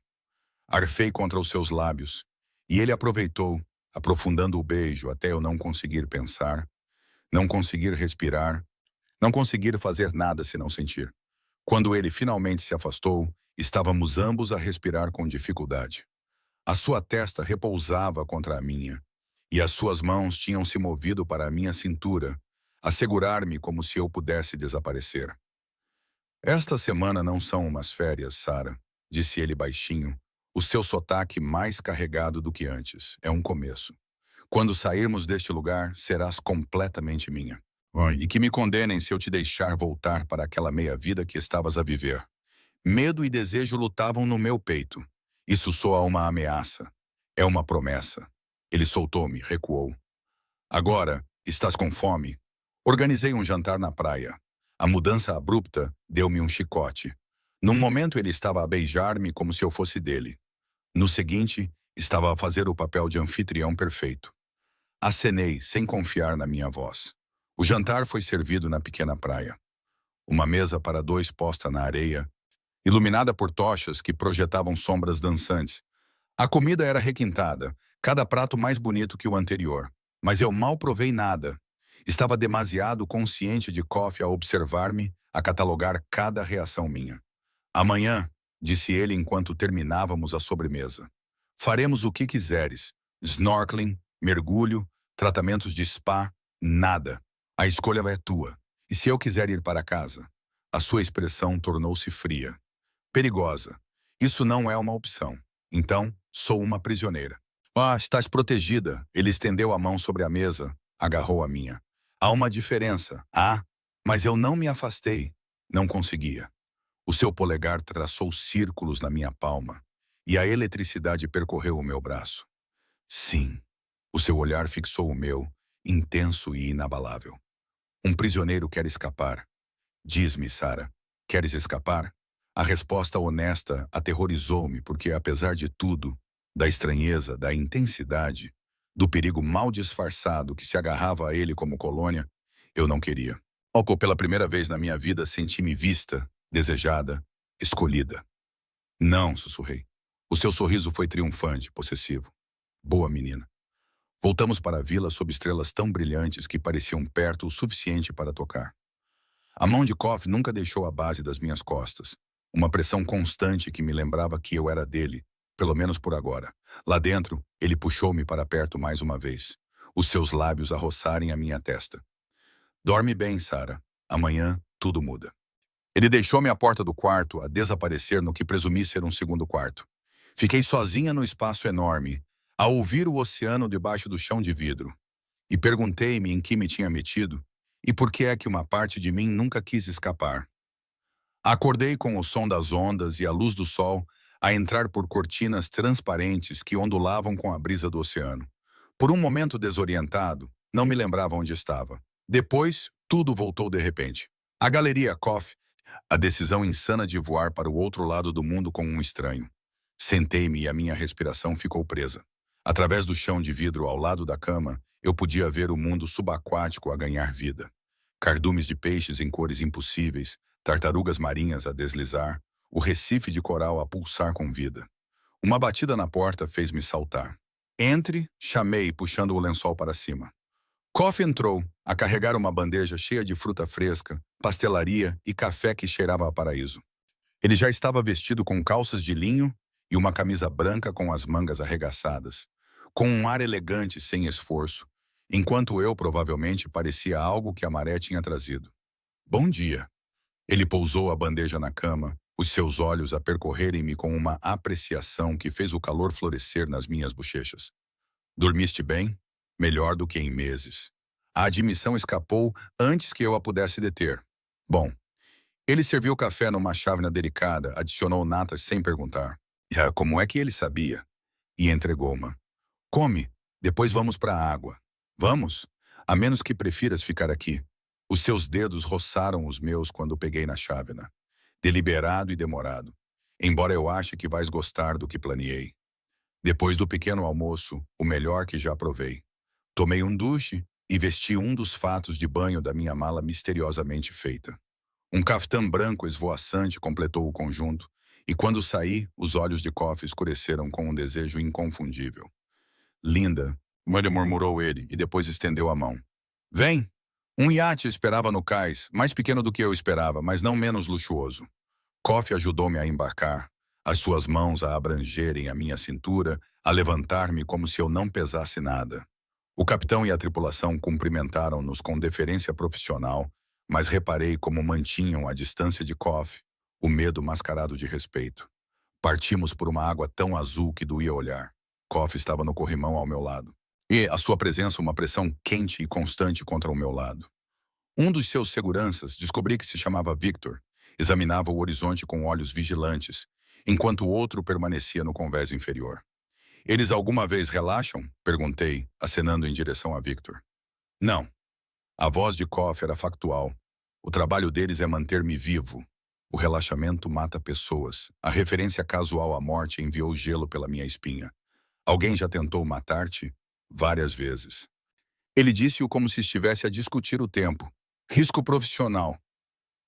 Arfei contra os seus lábios. E ele aproveitou, aprofundando o beijo até eu não conseguir pensar, não conseguir respirar, não conseguir fazer nada se não sentir. Quando ele finalmente se afastou, estávamos ambos a respirar com dificuldade. A sua testa repousava contra a minha, e as suas mãos tinham se movido para a minha cintura, a segurar-me como se eu pudesse desaparecer. Esta semana não são umas férias, Sara, disse ele baixinho, o seu sotaque mais carregado do que antes. É um começo. Quando sairmos deste lugar, serás completamente minha. E que me condenem se eu te deixar voltar para aquela meia-vida que estavas a viver. Medo e desejo lutavam no meu peito. Isso soa uma ameaça. É uma promessa. Ele soltou-me, recuou. Agora, estás com fome? Organizei um jantar na praia. A mudança abrupta deu-me um chicote. Num momento ele estava a beijar-me como se eu fosse dele. No seguinte, estava a fazer o papel de anfitrião perfeito. Acenei, sem confiar na minha voz. O jantar foi servido na pequena praia. Uma mesa para dois posta na areia, iluminada por tochas que projetavam sombras dançantes. A comida era requintada, cada prato mais bonito que o anterior. Mas eu mal provei nada. Estava demasiado consciente de Koff a observar-me, a catalogar cada reação minha. Amanhã, disse ele enquanto terminávamos a sobremesa. Faremos o que quiseres. Snorkeling, mergulho, tratamentos de spa, nada. A escolha é tua. E se eu quiser ir para casa? A sua expressão tornou-se fria. Perigosa. Isso não é uma opção. Então, sou uma prisioneira. Ah, estás protegida. Ele estendeu a mão sobre a mesa, agarrou a minha. Há uma diferença. Ah, mas eu não me afastei. Não conseguia. O seu polegar traçou círculos na minha palma, e a eletricidade percorreu o meu braço. Sim, o seu olhar fixou o meu, intenso e inabalável. Um prisioneiro quer escapar. Diz-me, Sarah, queres escapar? A resposta honesta aterrorizou-me porque, apesar de tudo, da estranheza, da intensidade, do perigo mal disfarçado que se agarrava a ele como colônia, eu não queria. Pela primeira vez na minha vida, senti-me vista, desejada, escolhida. Não, sussurrei. O seu sorriso foi triunfante, possessivo. Boa menina. Voltamos para a vila sob estrelas tão brilhantes que pareciam perto o suficiente para tocar. A mão de Koff nunca deixou a base das minhas costas. Uma pressão constante que me lembrava que eu era dele, pelo menos por agora. Lá dentro, ele puxou-me para perto mais uma vez. Os seus lábios a roçarem a minha testa. Dorme bem, Sarah. Amanhã, tudo muda. Ele deixou-me à porta do quarto a desaparecer no que presumi ser um segundo quarto. Fiquei sozinha no espaço enorme, a ouvir o oceano debaixo do chão de vidro. E perguntei-me em que me tinha metido e por que é que uma parte de mim nunca quis escapar. Acordei com o som das ondas e a luz do sol a entrar por cortinas transparentes que ondulavam com a brisa do oceano. Por um momento desorientado, não me lembrava onde estava. Depois, tudo voltou de repente. A galeria Koff, a decisão insana de voar para o outro lado do mundo com um estranho. Sentei-me e a minha respiração ficou presa. Através do chão de vidro ao lado da cama, eu podia ver o mundo subaquático a ganhar vida. Cardumes de peixes em cores impossíveis, tartarugas marinhas a deslizar, o recife de coral a pulsar com vida. Uma batida na porta fez-me saltar. Entre, chamei, puxando o lençol para cima. Koff entrou, a carregar uma bandeja cheia de fruta fresca, pastelaria e café que cheirava a paraíso. Ele já estava vestido com calças de linho e uma camisa branca com as mangas arregaçadas, com um ar elegante sem esforço, enquanto eu provavelmente parecia algo que a maré tinha trazido. Bom dia. Ele pousou a bandeja na cama, os seus olhos a percorrerem-me com uma apreciação que fez o calor florescer nas minhas bochechas. Dormiste bem? Melhor do que em meses. A admissão escapou antes que eu a pudesse deter. Bom, ele serviu café numa chávena delicada, adicionou natas sem perguntar. Como é que ele sabia? E entregou-ma. Come, depois vamos para a água. Vamos? A menos que prefiras ficar aqui. Os seus dedos roçaram os meus quando peguei na chávena. Deliberado e demorado. Embora eu ache que vais gostar do que planeei. Depois do pequeno almoço, o melhor que já provei. Tomei um duche e vesti um dos fatos de banho da minha mala misteriosamente feita. Um caftã branco esvoaçante completou o conjunto, e quando saí, os olhos de Koff escureceram com um desejo inconfundível. Linda, murmurou ele, e depois estendeu a mão. Vem! Um iate esperava no cais, mais pequeno do que eu esperava, mas não menos luxuoso. Koff ajudou-me a embarcar, as suas mãos a abrangerem a minha cintura, a levantar-me como se eu não pesasse nada. O capitão e a tripulação cumprimentaram-nos com deferência profissional, mas reparei como mantinham a distância de Koff, o medo mascarado de respeito. Partimos por uma água tão azul que doía olhar. Koff estava no corrimão ao meu lado. E, a sua presença, uma pressão quente e constante contra o meu lado. Um dos seus seguranças, descobri que se chamava Victor, examinava o horizonte com olhos vigilantes, enquanto o outro permanecia no convés inferior. Eles alguma vez relaxam? Perguntei, acenando em direção a Victor. Não. A voz de Koff era factual. O trabalho deles é manter-me vivo. O relaxamento mata pessoas. A referência casual à morte enviou gelo pela minha espinha. Alguém já tentou matar-te? Várias vezes. Ele disse-o como se estivesse a discutir o tempo. Risco profissional.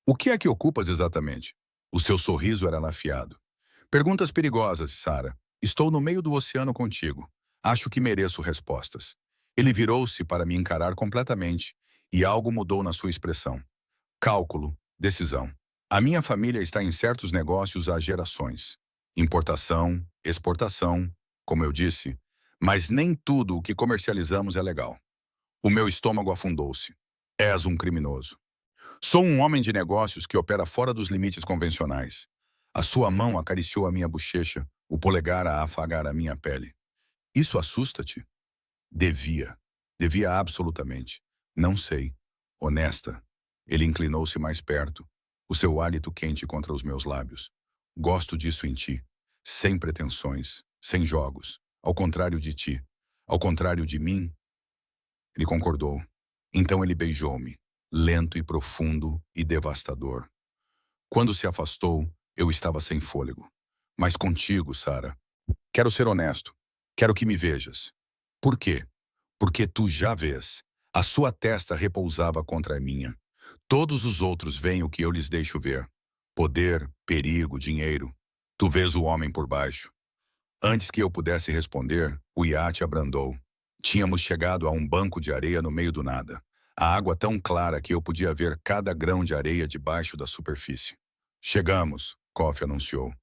O que é que ocupas exatamente? O seu sorriso era afiado. Perguntas perigosas, Sarah. Estou no meio do oceano contigo. Acho que mereço respostas. Ele virou-se para me encarar completamente, e algo mudou na sua expressão. Cálculo, decisão. A minha família está em certos negócios há gerações. Importação, exportação, como eu disse, mas nem tudo o que comercializamos é legal. O meu estômago afundou-se. És um criminoso. Sou um homem de negócios que opera fora dos limites convencionais. A sua mão acariciou a minha bochecha, o polegar a afagar a minha pele. Isso assusta-te? Devia. Devia absolutamente. Não sei. Honesta. Ele inclinou-se mais perto, o seu hálito quente contra os meus lábios. Gosto disso em ti. Sem pretensões, sem jogos. Ao contrário de ti. Ao contrário de mim. Ele concordou. Então ele beijou-me, lento e profundo e devastador. Quando se afastou, eu estava sem fôlego. Mas contigo, Sara. Quero ser honesto. Quero que me vejas. Por quê? Porque tu já vês. A sua testa repousava contra a minha. Todos os outros veem o que eu lhes deixo ver. Poder, perigo, dinheiro. Tu vês o homem por baixo. Antes que eu pudesse responder, o iate abrandou. Tínhamos chegado a um banco de areia no meio do nada. A água tão clara que eu podia ver cada grão de areia debaixo da superfície. Chegamos, Kofi anunciou.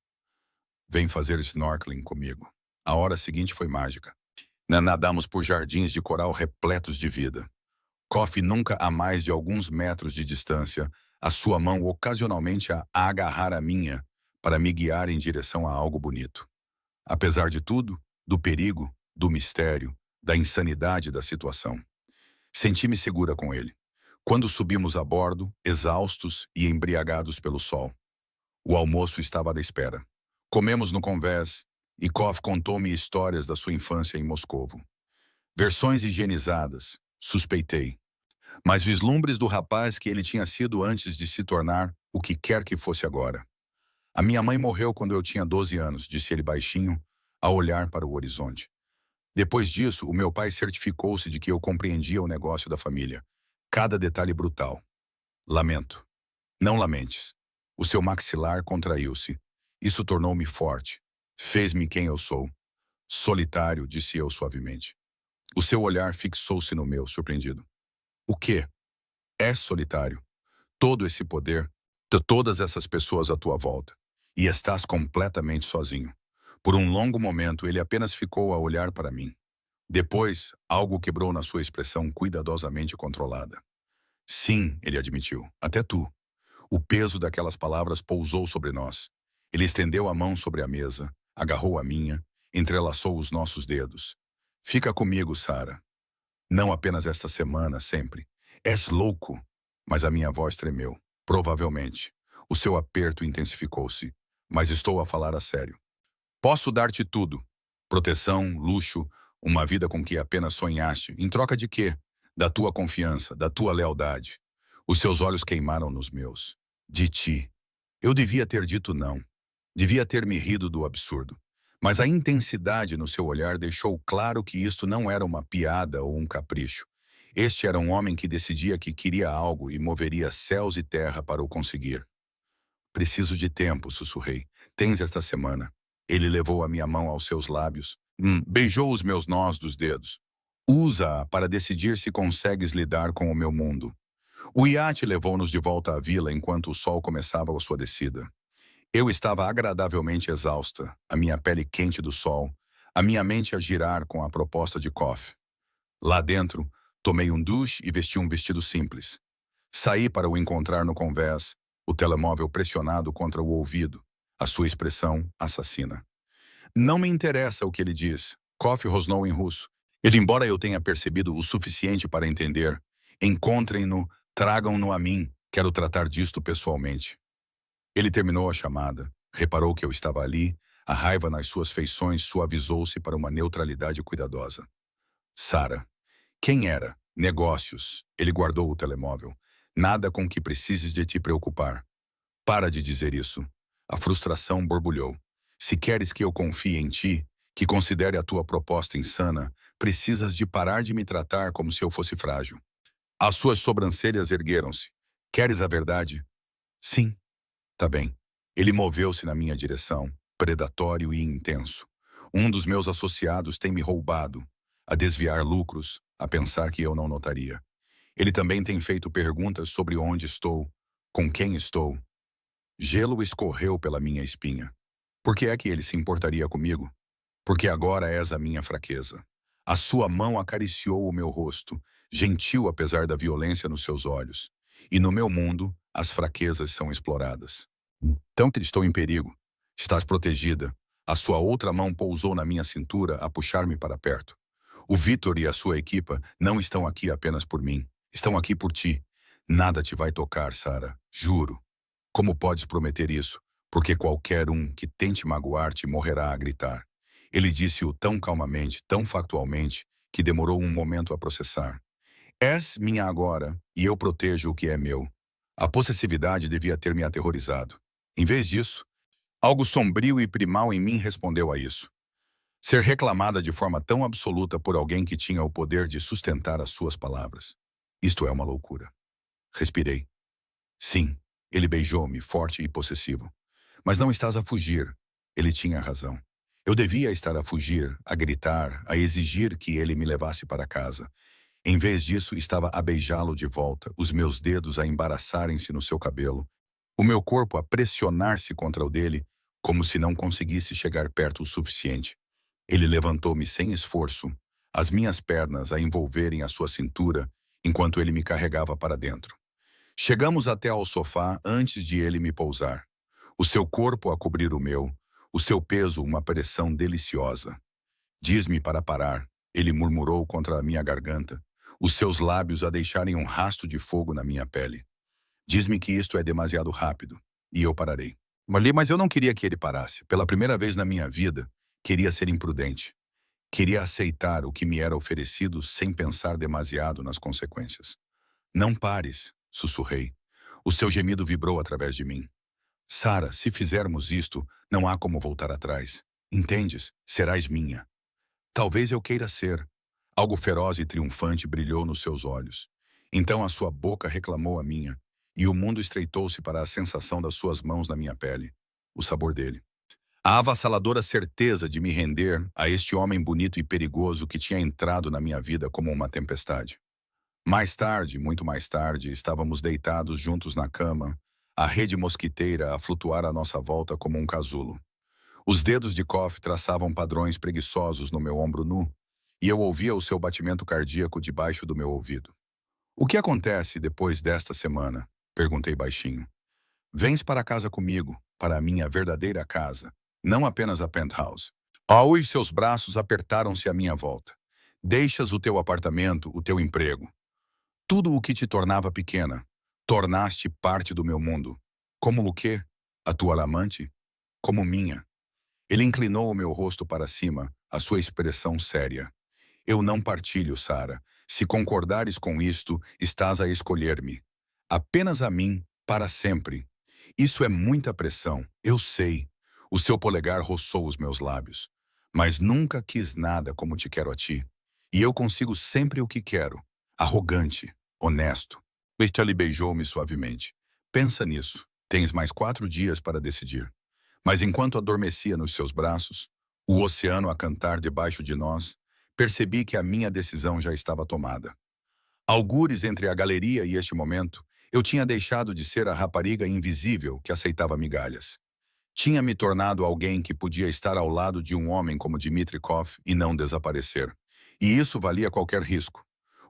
Vem fazer snorkeling comigo. A hora seguinte foi mágica. Nadamos por jardins de coral repletos de vida. Kofi nunca a mais de alguns metros de distância, a sua mão ocasionalmente a agarrar a minha para me guiar em direção a algo bonito. Apesar de tudo, do perigo, do mistério, da insanidade da situação, senti-me segura com ele. Quando subimos a bordo, exaustos e embriagados pelo sol, o almoço estava à espera. Comemos no convés e Kof contou-me histórias da sua infância em Moscovo. Versões higienizadas, suspeitei, mas vislumbres do rapaz que ele tinha sido antes de se tornar o que quer que fosse agora. A minha mãe morreu quando eu tinha 12 anos, disse ele baixinho, a olhar para o horizonte. Depois disso, o meu pai certificou-se de que eu compreendia o negócio da família. Cada detalhe brutal. Lamento. Não lamentes. O seu maxilar contraiu-se. Isso tornou-me forte. Fez-me quem eu sou. Solitário, disse eu suavemente. O seu olhar fixou-se no meu, surpreendido. O quê? É solitário. Todo esse poder, de todas essas pessoas à tua volta. E estás completamente sozinho. Por um longo momento, ele apenas ficou a olhar para mim. Depois, algo quebrou na sua expressão cuidadosamente controlada. Sim, ele admitiu, até tu. O peso daquelas palavras pousou sobre nós. Ele estendeu a mão sobre a mesa, agarrou a minha, entrelaçou os nossos dedos. Fica comigo, Sara. Não apenas esta semana, sempre. És louco. Mas a minha voz tremeu. Provavelmente. O seu aperto intensificou-se. Mas estou a falar a sério. Posso dar-te tudo. Proteção, luxo, uma vida com que apenas sonhaste. Em troca de quê? Da tua confiança, da tua lealdade. Os seus olhos queimaram nos meus. De ti. Eu devia ter dito não. Devia ter me rido do absurdo. Mas a intensidade no seu olhar deixou claro que isto não era uma piada ou um capricho. Este era um homem que decidia que queria algo e moveria céus e terra para o conseguir. Preciso de tempo, sussurrei. Tens esta semana. Ele levou a minha mão aos seus lábios. Beijou os meus nós dos dedos. Usa-a para decidir se consegues lidar com o meu mundo. O iate levou-nos de volta à vila enquanto o sol começava a sua descida. Eu estava agradavelmente exausta, a minha pele quente do sol, a minha mente a girar com a proposta de Kof. Lá dentro, tomei um duche e vesti um vestido simples. Saí para o encontrar no convés, o telemóvel pressionado contra o ouvido, a sua expressão assassina. Não me interessa o que ele diz, Kof rosnou em russo. Ele, embora eu tenha percebido o suficiente para entender, encontrem-no, tragam-no a mim, quero tratar disto pessoalmente. Ele terminou a chamada, reparou que eu estava ali, a raiva nas suas feições suavizou-se para uma neutralidade cuidadosa. Sara. Quem era? Negócios. Ele guardou o telemóvel. Nada com que precises de te preocupar. Para de dizer isso. A frustração borbulhou. Se queres que eu confie em ti, que considere a tua proposta insana, precisas de parar de me tratar como se eu fosse frágil. As suas sobrancelhas ergueram-se. Queres a verdade? Sim. Tá bem. Ele moveu-se na minha direção, predatório e intenso. Um dos meus associados tem me roubado, a desviar lucros, a pensar que eu não notaria. Ele também tem feito perguntas sobre onde estou, com quem estou. Gelo escorreu pela minha espinha. Por que é que ele se importaria comigo? Porque agora és a minha fraqueza. A sua mão acariciou o meu rosto, gentil apesar da violência nos seus olhos. E no meu mundo, as fraquezas são exploradas. Então que estou em perigo. Estás protegida. A sua outra mão pousou na minha cintura a puxar-me para perto. O Vitor e a sua equipa não estão aqui apenas por mim. Estão aqui por ti. Nada te vai tocar, Sarah. Juro. Como podes prometer isso? Porque qualquer um que tente magoar-te morrerá a gritar. Ele disse-o tão calmamente, tão factualmente, que demorou um momento a processar. És minha agora, e eu protejo o que é meu. A possessividade devia ter me aterrorizado. Em vez disso, algo sombrio e primal em mim respondeu a isso. Ser reclamada de forma tão absoluta por alguém que tinha o poder de sustentar as suas palavras. Isto é uma loucura. Respirei. Sim, ele beijou-me, forte e possessivo. Mas não estás a fugir. Ele tinha razão. Eu devia estar a fugir, a gritar, a exigir que ele me levasse para casa. Em vez disso, estava a beijá-lo de volta, os meus dedos a embaraçarem-se no seu cabelo, o meu corpo a pressionar-se contra o dele, como se não conseguisse chegar perto o suficiente. Ele levantou-me sem esforço, as minhas pernas a envolverem a sua cintura, enquanto ele me carregava para dentro. Chegamos até ao sofá antes de ele me pousar. O seu corpo a cobrir o meu, o seu peso uma pressão deliciosa. Diz-me para parar, ele murmurou contra a minha garganta, os seus lábios a deixarem um rasto de fogo na minha pele. Diz-me que isto é demasiado rápido, e eu pararei. Mas eu não queria que ele parasse. Pela primeira vez na minha vida, queria ser imprudente. Queria aceitar o que me era oferecido sem pensar demasiado nas consequências. Não pares, sussurrei. O seu gemido vibrou através de mim. Sarah, se fizermos isto, não há como voltar atrás. Entendes? Serás minha. Talvez eu queira ser. Algo feroz e triunfante brilhou nos seus olhos. Então a sua boca reclamou a minha, e o mundo estreitou-se para a sensação das suas mãos na minha pele, o sabor dele. A avassaladora certeza de me render a este homem bonito e perigoso que tinha entrado na minha vida como uma tempestade. Mais tarde, muito mais tarde, estávamos deitados juntos na cama, a rede mosquiteira a flutuar à nossa volta como um casulo. Os dedos de Koff traçavam padrões preguiçosos no meu ombro nu, e eu ouvia o seu batimento cardíaco debaixo do meu ouvido. O que acontece depois desta semana? Perguntei baixinho. Vens para casa comigo, para a minha verdadeira casa, não apenas a penthouse. Aui seus braços apertaram-se à minha volta. Deixas o teu apartamento, o teu emprego. Tudo o que te tornava pequena. Tornaste parte do meu mundo. Como o quê? A tua amante? Como minha. Ele inclinou o meu rosto para cima, a sua expressão séria. Eu não partilho, Sarah. Se concordares com isto, estás a escolher-me. Apenas a mim, para sempre. Isso é muita pressão, eu sei. O seu polegar roçou os meus lábios. Mas nunca quis nada como te quero a ti. E eu consigo sempre o que quero. Arrogante, honesto. Ele beijou-me suavemente. Pensa nisso. Tens mais 4 dias para decidir. Mas enquanto adormecia nos seus braços, o oceano a cantar debaixo de nós, percebi que a minha decisão já estava tomada. Algures entre a galeria e este momento, eu tinha deixado de ser a rapariga invisível que aceitava migalhas. Tinha me tornado alguém que podia estar ao lado de um homem como Dmitry Koff e não desaparecer. E isso valia qualquer risco.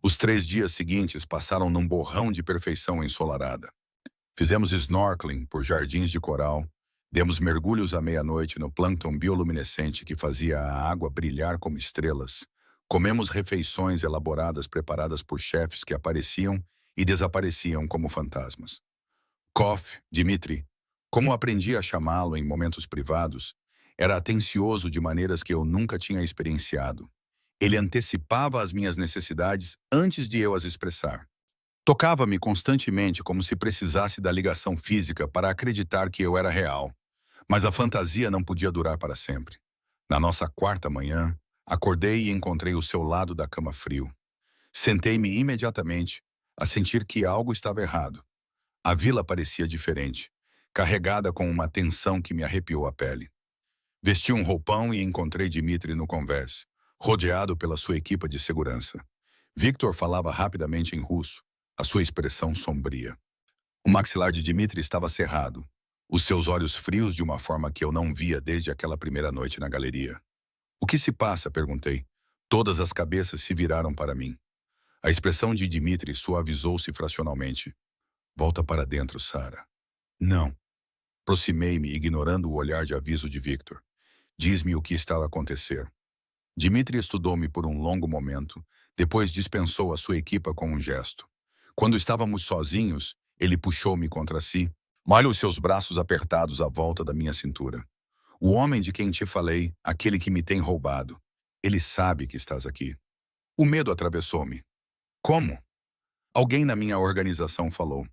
Os 3 dias seguintes passaram num borrão de perfeição ensolarada. Fizemos snorkeling por jardins de coral, demos mergulhos à meia-noite no plâncton bioluminescente que fazia a água brilhar como estrelas. Comemos refeições elaboradas preparadas por chefes que apareciam e desapareciam como fantasmas. Koff, Dmitry, como aprendi a chamá-lo em momentos privados, era atencioso de maneiras que eu nunca tinha experienciado. Ele antecipava as minhas necessidades antes de eu as expressar. Tocava-me constantemente como se precisasse da ligação física para acreditar que eu era real. Mas a fantasia não podia durar para sempre. Na nossa 4ª manhã, acordei e encontrei o seu lado da cama frio. Sentei-me imediatamente, a sentir que algo estava errado. A vila parecia diferente, carregada com uma tensão que me arrepiou a pele. Vesti um roupão e encontrei Dmitry no convés, rodeado pela sua equipa de segurança. Victor falava rapidamente em russo, a sua expressão sombria. O maxilar de Dmitry estava cerrado. os seus olhos frios de uma forma que eu não via desde aquela primeira noite na galeria. O que se passa? Perguntei. Todas as cabeças se viraram para mim. A expressão de Dmitri suavizou-se fracionalmente. Volta para dentro, Sara. Não. Aproximei-me, ignorando o olhar de aviso de Victor. Diz-me o que está a acontecer. Dmitri estudou-me por um longo momento, depois dispensou a sua equipa com um gesto. Quando estávamos sozinhos, ele puxou-me contra si, malha os seus braços apertados à volta da minha cintura. O homem de quem te falei, aquele que me tem roubado, ele sabe que estás aqui. O medo atravessou-me. Como? Alguém na minha organização falou.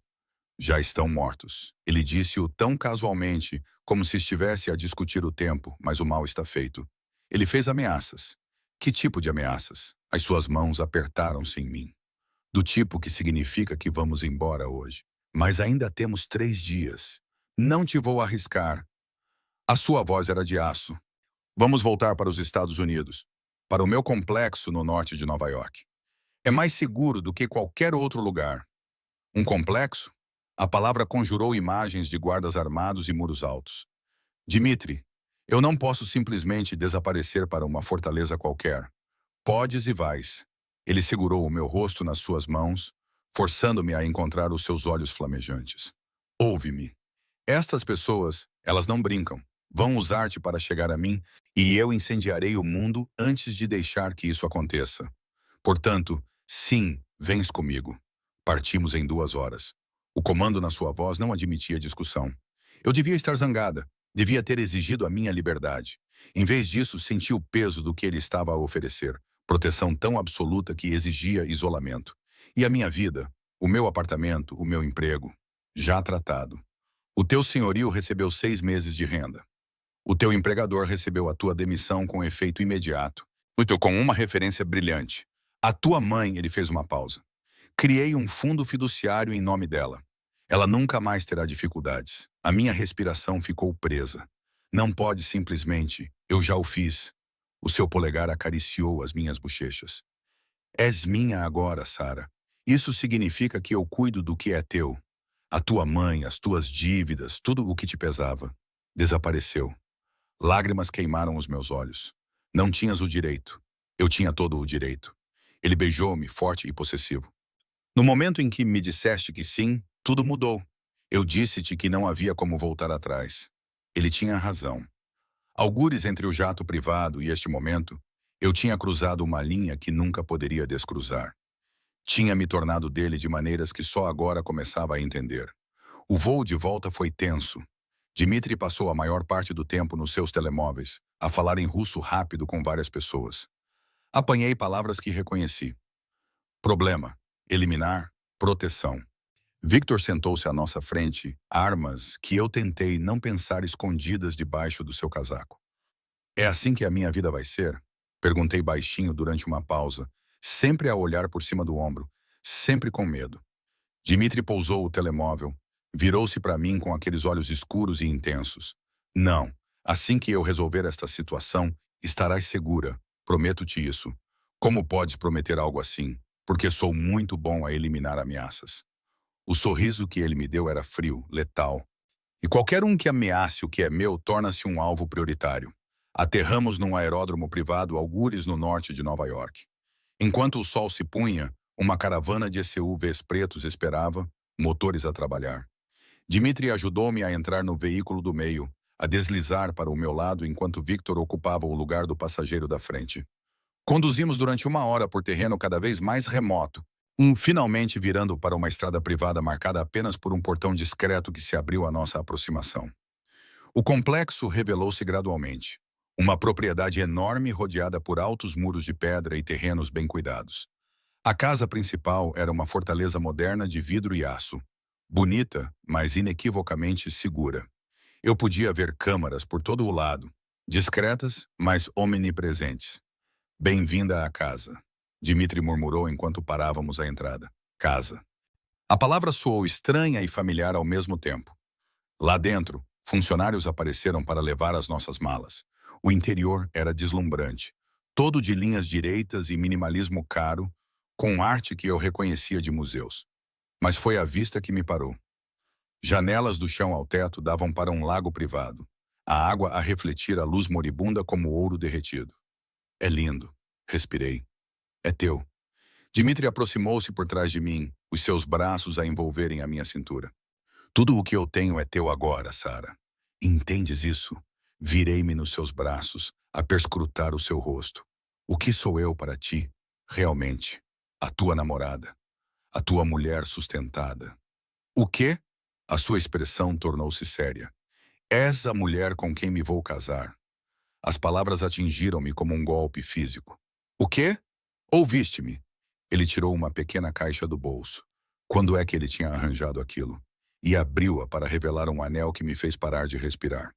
Já estão mortos. Ele disse-o tão casualmente, como se estivesse a discutir o tempo, mas o mal está feito. Ele fez ameaças. Que tipo de ameaças? As suas mãos apertaram-se em mim. Do tipo que significa que vamos embora hoje. Mas ainda temos 3 dias. Não te vou arriscar. A sua voz era de aço. Vamos voltar para os Estados Unidos. Para o meu complexo no norte de Nova York. É mais seguro do que qualquer outro lugar. Um complexo? A palavra conjurou imagens de guardas armados e muros altos. Dmitri, eu não posso simplesmente desaparecer para uma fortaleza qualquer. Podes e vais. Ele segurou o meu rosto nas suas mãos, forçando-me a encontrar os seus olhos flamejantes. Ouve-me. Estas pessoas, elas não brincam. Vão usar-te para chegar a mim e eu incendiarei o mundo antes de deixar que isso aconteça. Portanto, sim, vens comigo. Partimos em 2 horas. O comando na sua voz não admitia discussão. Eu devia estar zangada. Devia ter exigido a minha liberdade. Em vez disso, senti o peso do que ele estava a oferecer. Proteção tão absoluta que exigia isolamento. E a minha vida, o meu apartamento, o meu emprego. Já tratado. O teu senhorio recebeu 6 meses de renda. O teu empregador recebeu a tua demissão com efeito imediato. Muito com uma referência brilhante. A tua mãe, ele fez uma pausa. Criei um fundo fiduciário em nome dela. Ela nunca mais terá dificuldades. A minha respiração ficou presa. Não pode simplesmente, eu já o fiz. O seu polegar acariciou as minhas bochechas. És minha agora, Sara. Isso significa que eu cuido do que é teu. A tua mãe, as tuas dívidas, tudo o que te pesava. Desapareceu. Lágrimas queimaram os meus olhos. Não tinhas o direito. Eu tinha todo o direito. Ele beijou-me, forte e possessivo. No momento em que me disseste que sim, tudo mudou. Eu disse-te que não havia como voltar atrás. Ele tinha razão. Algures entre o jato privado e este momento, eu tinha cruzado uma linha que nunca poderia descruzar. Tinha me tornado dele de maneiras que só agora começava a entender. O voo de volta foi tenso. Dmitri passou a maior parte do tempo nos seus telemóveis, a falar em russo rápido com várias pessoas. Apanhei palavras que reconheci. Problema, eliminar, proteção. Victor sentou-se à nossa frente, armas que eu tentei não pensar escondidas debaixo do seu casaco. É assim que a minha vida vai ser? Perguntei baixinho durante uma pausa, sempre a olhar por cima do ombro, sempre com medo. Dmitri pousou o telemóvel, virou-se para mim com aqueles olhos escuros e intensos. Não, assim que eu resolver esta situação, estarás segura, prometo-te isso. Como podes prometer algo assim? Porque sou muito bom a eliminar ameaças. O sorriso que ele me deu era frio, letal. E qualquer um que ameace o que é meu torna-se um alvo prioritário. Aterramos num aeródromo privado algures no norte de Nova York. Enquanto o sol se punha, uma caravana de SUVs pretos esperava, motores a trabalhar. Dmitri ajudou-me a entrar no veículo do meio, a deslizar para o meu lado enquanto Victor ocupava o lugar do passageiro da frente. Conduzimos durante 1 hora por terreno cada vez mais remoto, finalmente virando para uma estrada privada marcada apenas por um portão discreto que se abriu à nossa aproximação. O complexo revelou-se gradualmente. Uma propriedade enorme rodeada por altos muros de pedra e terrenos bem cuidados. A casa principal era uma fortaleza moderna de vidro e aço. Bonita, mas inequivocamente segura. Eu podia ver câmaras por todo o lado, discretas, mas omnipresentes. Bem-vinda à casa, Dmitri murmurou enquanto parávamos à entrada. Casa. A palavra soou estranha e familiar ao mesmo tempo. Lá dentro, funcionários apareceram para levar as nossas malas. O interior era deslumbrante, todo de linhas direitas e minimalismo caro, com arte que eu reconhecia de museus. Mas foi a vista que me parou. Janelas do chão ao teto davam para um lago privado. A água a refletir a luz moribunda como ouro derretido. É lindo, respirei. É teu. Dmitri aproximou-se por trás de mim, os seus braços a envolverem a minha cintura. Tudo o que eu tenho é teu agora, Sara. Entendes isso? Virei-me nos seus braços, a perscrutar o seu rosto. O que sou eu para ti, realmente? A tua namorada. A tua mulher sustentada. O quê? A sua expressão tornou-se séria. És a mulher com quem me vou casar. As palavras atingiram-me como um golpe físico. O quê? Ouviste-me. Ele tirou uma pequena caixa do bolso. Quando é que ele tinha arranjado aquilo? E abriu-a para revelar um anel que me fez parar de respirar.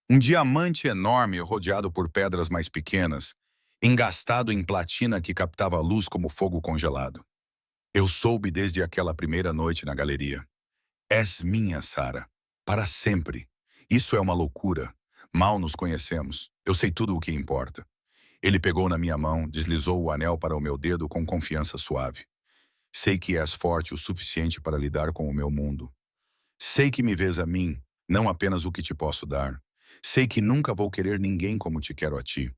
Um diamante enorme rodeado por pedras mais pequenas, engastado em platina que captava a luz como fogo congelado. Eu soube desde aquela primeira noite na galeria. És minha, Sara. Para sempre. Isso é uma loucura. Mal nos conhecemos. Eu sei tudo o que importa. Ele pegou na minha mão, deslizou o anel para o meu dedo com confiança suave. Sei que és forte o suficiente para lidar com o meu mundo. Sei que me vês a mim, não apenas o que te posso dar. Sei que nunca vou querer ninguém como te quero a ti.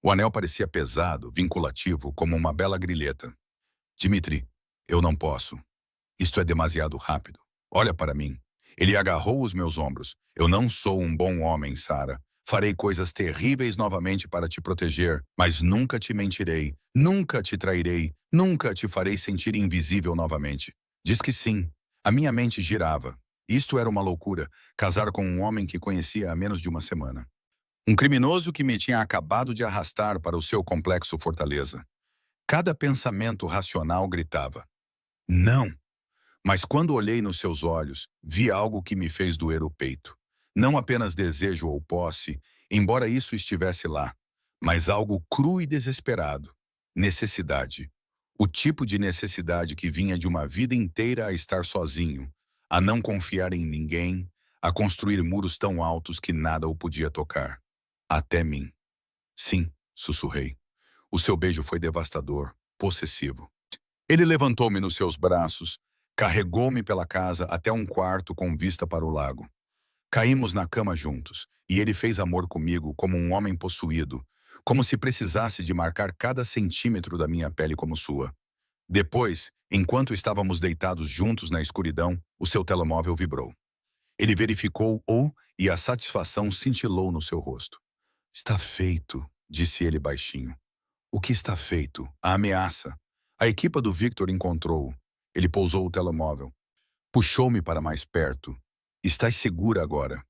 O anel parecia pesado, vinculativo, como uma bela grilheta. Dmitri, eu não posso. Isto é demasiado rápido. Olha para mim. Ele agarrou os meus ombros. Eu não sou um bom homem, Sara. Farei coisas terríveis novamente para te proteger, mas nunca te mentirei, nunca te trairei, nunca te farei sentir invisível novamente. Diz que sim. A minha mente girava. Isto era uma loucura, casar com um homem que conhecia há menos de uma semana. Um criminoso que me tinha acabado de arrastar para o seu complexo fortaleza. Cada pensamento racional gritava: não! Mas quando olhei nos seus olhos, vi algo que me fez doer o peito. Não apenas desejo ou posse, embora isso estivesse lá, mas algo cru e desesperado. Necessidade. O tipo de necessidade que vinha de uma vida inteira a estar sozinho, a não confiar em ninguém, a construir muros tão altos que nada o podia tocar. Até mim. Sim, sussurrei. O seu beijo foi devastador, possessivo. Ele levantou-me nos seus braços, carregou-me pela casa até um quarto com vista para o lago. Caímos na cama juntos, e ele fez amor comigo como um homem possuído, como se precisasse de marcar cada centímetro da minha pele como sua. Depois, enquanto estávamos deitados juntos na escuridão, o seu telemóvel vibrou. Ele verificou-o e a satisfação cintilou no seu rosto. Está feito, disse ele baixinho. O que está feito? A ameaça. A equipa do Victor encontrou-o. Ele pousou o telemóvel. Puxou-me para mais perto. Estás segura agora?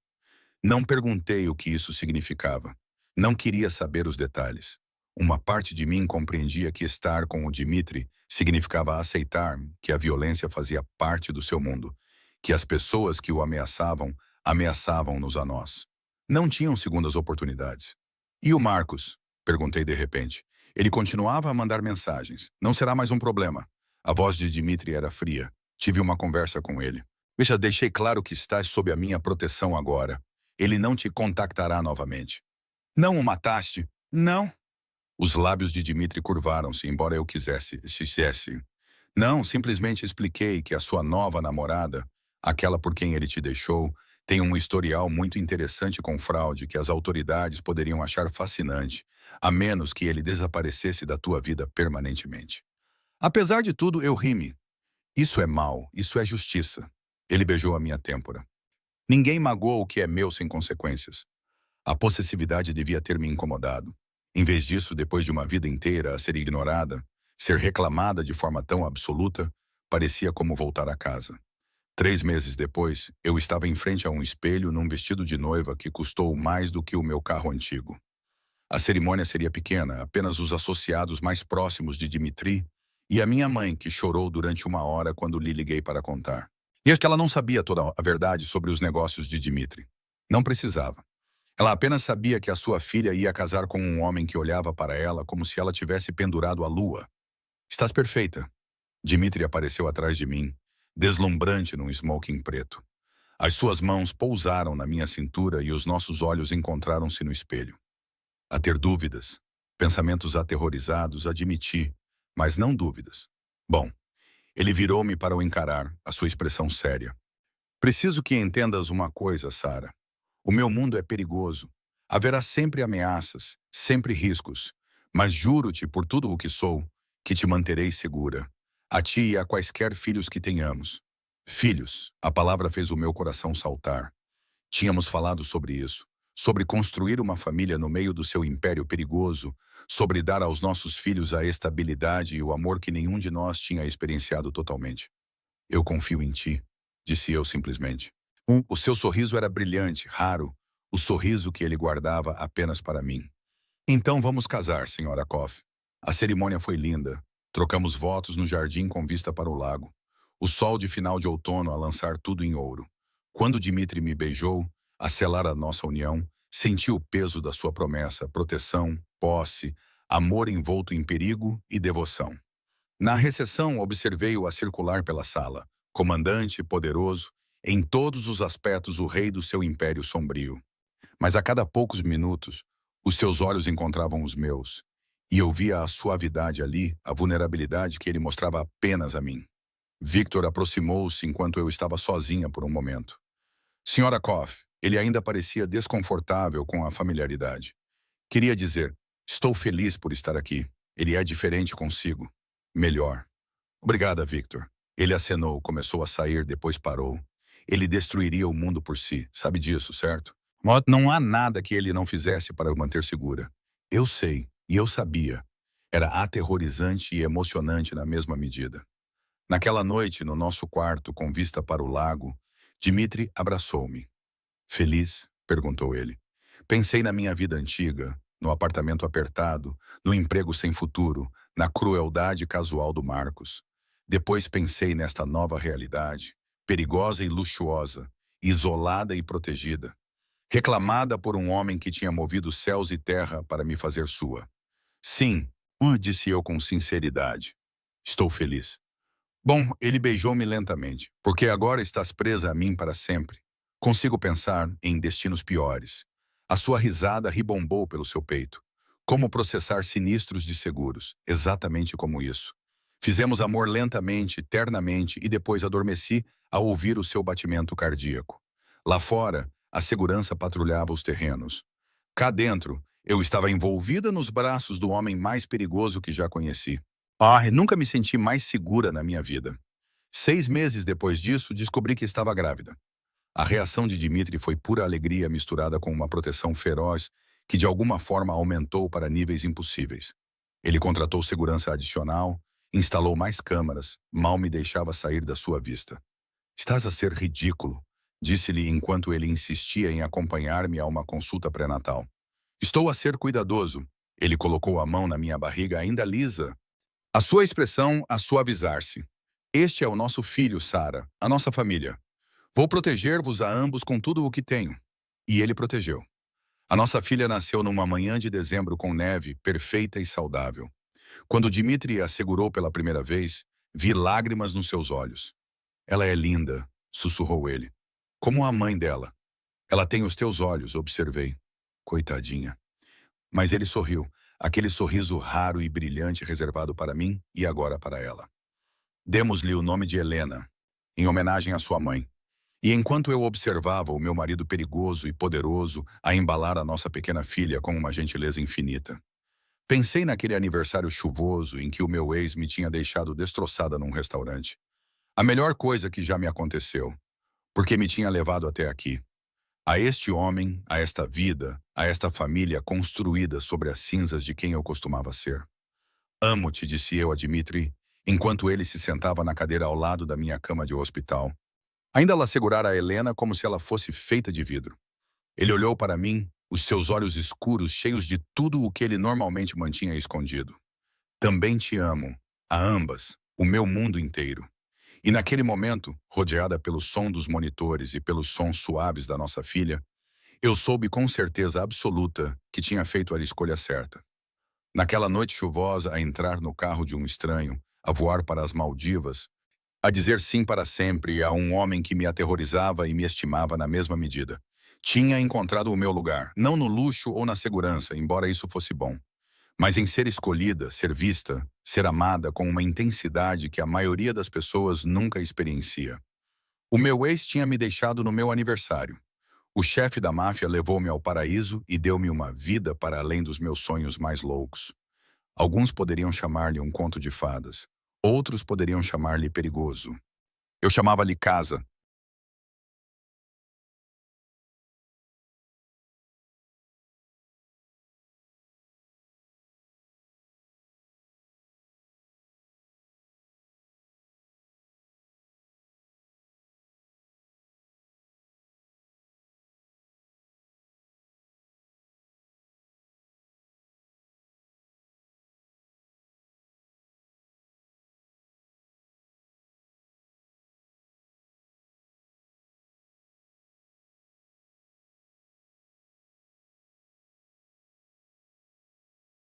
Não perguntei o que isso significava. Não queria saber os detalhes. Uma parte de mim compreendia que estar com o Dmitri significava aceitar que a violência fazia parte do seu mundo, que as pessoas que o ameaçavam, ameaçavam-nos a nós. Não tinham segundas oportunidades. E o Marcos? Perguntei de repente. Ele continuava a mandar mensagens. Não será mais um problema. A voz de Dmitri era fria. Tive uma conversa com ele. Veja, deixei claro que estás sob a minha proteção agora. Ele não te contactará novamente. Não o mataste? Não. Os lábios de Dmitri curvaram-se, embora eu quisesse. Não, simplesmente expliquei que a sua nova namorada, aquela por quem ele te deixou, tem um historial muito interessante com fraude que as autoridades poderiam achar fascinante, a menos que ele desaparecesse da tua vida permanentemente. Apesar de tudo, eu ri-me. Isso é mal, isso é justiça. Ele beijou a minha têmpora. Ninguém magoa o que é meu sem consequências. A possessividade devia ter me incomodado. Em vez disso, depois de uma vida inteira a ser ignorada, ser reclamada de forma tão absoluta, parecia como voltar a casa. 3 meses depois, eu estava em frente a um espelho num vestido de noiva que custou mais do que o meu carro antigo. A cerimônia seria pequena, apenas os associados mais próximos de Dmitri e a minha mãe, que chorou durante 1 hora quando lhe liguei para contar. E acho que ela não sabia toda a verdade sobre os negócios de Dmitri. Não precisava. Ela apenas sabia que a sua filha ia casar com um homem que olhava para ela como se ela tivesse pendurado a lua. Estás perfeita. Dmitri apareceu atrás de mim, deslumbrante num smoking preto. As suas mãos pousaram na minha cintura e os nossos olhos encontraram-se no espelho. A ter dúvidas, pensamentos aterrorizados, admiti, mas não dúvidas. Bom, ele virou-me para o encarar, a sua expressão séria. Preciso que entendas uma coisa, Sara. O meu mundo é perigoso. Haverá sempre ameaças, sempre riscos. Mas juro-te, por tudo o que sou, que te manterei segura. A ti e a quaisquer filhos que tenhamos. Filhos, a palavra fez o meu coração saltar. Tínhamos falado sobre isso. Sobre construir uma família no meio do seu império perigoso, sobre dar aos nossos filhos a estabilidade e o amor que nenhum de nós tinha experienciado totalmente. Eu confio em ti, disse eu simplesmente. O seu sorriso era brilhante, raro, o sorriso que ele guardava apenas para mim. Então vamos casar, senhora Koff. A cerimônia foi linda. Trocamos votos no jardim com vista para o lago. O sol de final de outono a lançar tudo em ouro. Quando Dmitri me beijou, a selar a nossa união, senti o peso da sua promessa, proteção, posse, amor envolto em perigo e devoção. Na recessão, observei-o a circular pela sala, comandante, poderoso, em todos os aspectos o rei do seu império sombrio. Mas a cada poucos minutos, os seus olhos encontravam os meus, e eu via a suavidade ali, a vulnerabilidade que ele mostrava apenas a mim. Victor aproximou-se enquanto eu estava sozinha por um momento. Senhora Koff, ele ainda parecia desconfortável com a familiaridade. Queria dizer, estou feliz por estar aqui. Ele é diferente consigo. Melhor. Obrigada, Victor. Ele acenou, começou a sair, depois parou. Ele destruiria o mundo por si, sabe disso, certo? Não há nada que ele não fizesse para o manter segura. Eu sei, e eu sabia. Era aterrorizante e emocionante na mesma medida. Naquela noite, no nosso quarto, com vista para o lago, Dmitri abraçou-me. Feliz? Perguntou ele. Pensei na minha vida antiga, no apartamento apertado, no emprego sem futuro, na crueldade casual do Marcos. Depois pensei nesta nova realidade, perigosa e luxuosa, isolada e protegida, reclamada por um homem que tinha movido céus e terra para me fazer sua. Sim, disse eu com sinceridade. Estou feliz. Bom, ele beijou-me lentamente, porque agora estás presa a mim para sempre. Consigo pensar em destinos piores. A sua risada ribombou pelo seu peito. Como processar sinistros de seguros, exatamente como isso. Fizemos amor lentamente, ternamente, e depois adormeci ao ouvir o seu batimento cardíaco. Lá fora, a segurança patrulhava os terrenos. Cá dentro, eu estava envolvida nos braços do homem mais perigoso que já conheci. Nunca me senti mais segura na minha vida. 6 meses depois disso, descobri que estava grávida. A reação de Dmitri foi pura alegria misturada com uma proteção feroz que de alguma forma aumentou para níveis impossíveis. Ele contratou segurança adicional, instalou mais câmaras, mal me deixava sair da sua vista. Estás a ser ridículo, disse-lhe enquanto ele insistia em acompanhar-me a uma consulta pré-natal. Estou a ser cuidadoso. Ele colocou a mão na minha barriga ainda lisa. A sua expressão a suavizar-se. Este é o nosso filho, Sara, a nossa família. Vou proteger-vos a ambos com tudo o que tenho. E ele protegeu. A nossa filha nasceu numa manhã de dezembro com neve, perfeita e saudável. Quando Dmitri a segurou pela primeira vez, vi lágrimas nos seus olhos. Ela é linda, sussurrou ele. Como a mãe dela. Ela tem os teus olhos, observei. Coitadinha. Mas ele sorriu, aquele sorriso raro e brilhante reservado para mim e agora para ela. Demos-lhe o nome de Helena, em homenagem à sua mãe. E enquanto eu observava o meu marido perigoso e poderoso a embalar a nossa pequena filha com uma gentileza infinita, pensei naquele aniversário chuvoso em que o meu ex me tinha deixado destroçada num restaurante. A melhor coisa que já me aconteceu, porque me tinha levado até aqui. A este homem, a esta vida, a esta família construída sobre as cinzas de quem eu costumava ser. Amo-te, disse eu a Dmitri, enquanto ele se sentava na cadeira ao lado da minha cama de hospital. Ainda ela segurara a Helena como se ela fosse feita de vidro. Ele olhou para mim, os seus olhos escuros cheios de tudo o que ele normalmente mantinha escondido. Também te amo, a ambas, o meu mundo inteiro. E naquele momento, rodeada pelo som dos monitores e pelos sons suaves da nossa filha, eu soube com certeza absoluta que tinha feito a escolha certa. Naquela noite chuvosa, a entrar no carro de um estranho, a voar para as Maldivas, a dizer sim para sempre a um homem que me aterrorizava e me estimava na mesma medida. Tinha encontrado o meu lugar, não no luxo ou na segurança, embora isso fosse bom, mas em ser escolhida, ser vista, ser amada com uma intensidade que a maioria das pessoas nunca experiencia. O meu ex tinha me deixado no meu aniversário. O chefe da máfia levou-me ao paraíso e deu-me uma vida para além dos meus sonhos mais loucos. Alguns poderiam chamar-lhe um conto de fadas. Outros poderiam chamar-lhe perigoso. Eu chamava-lhe casa,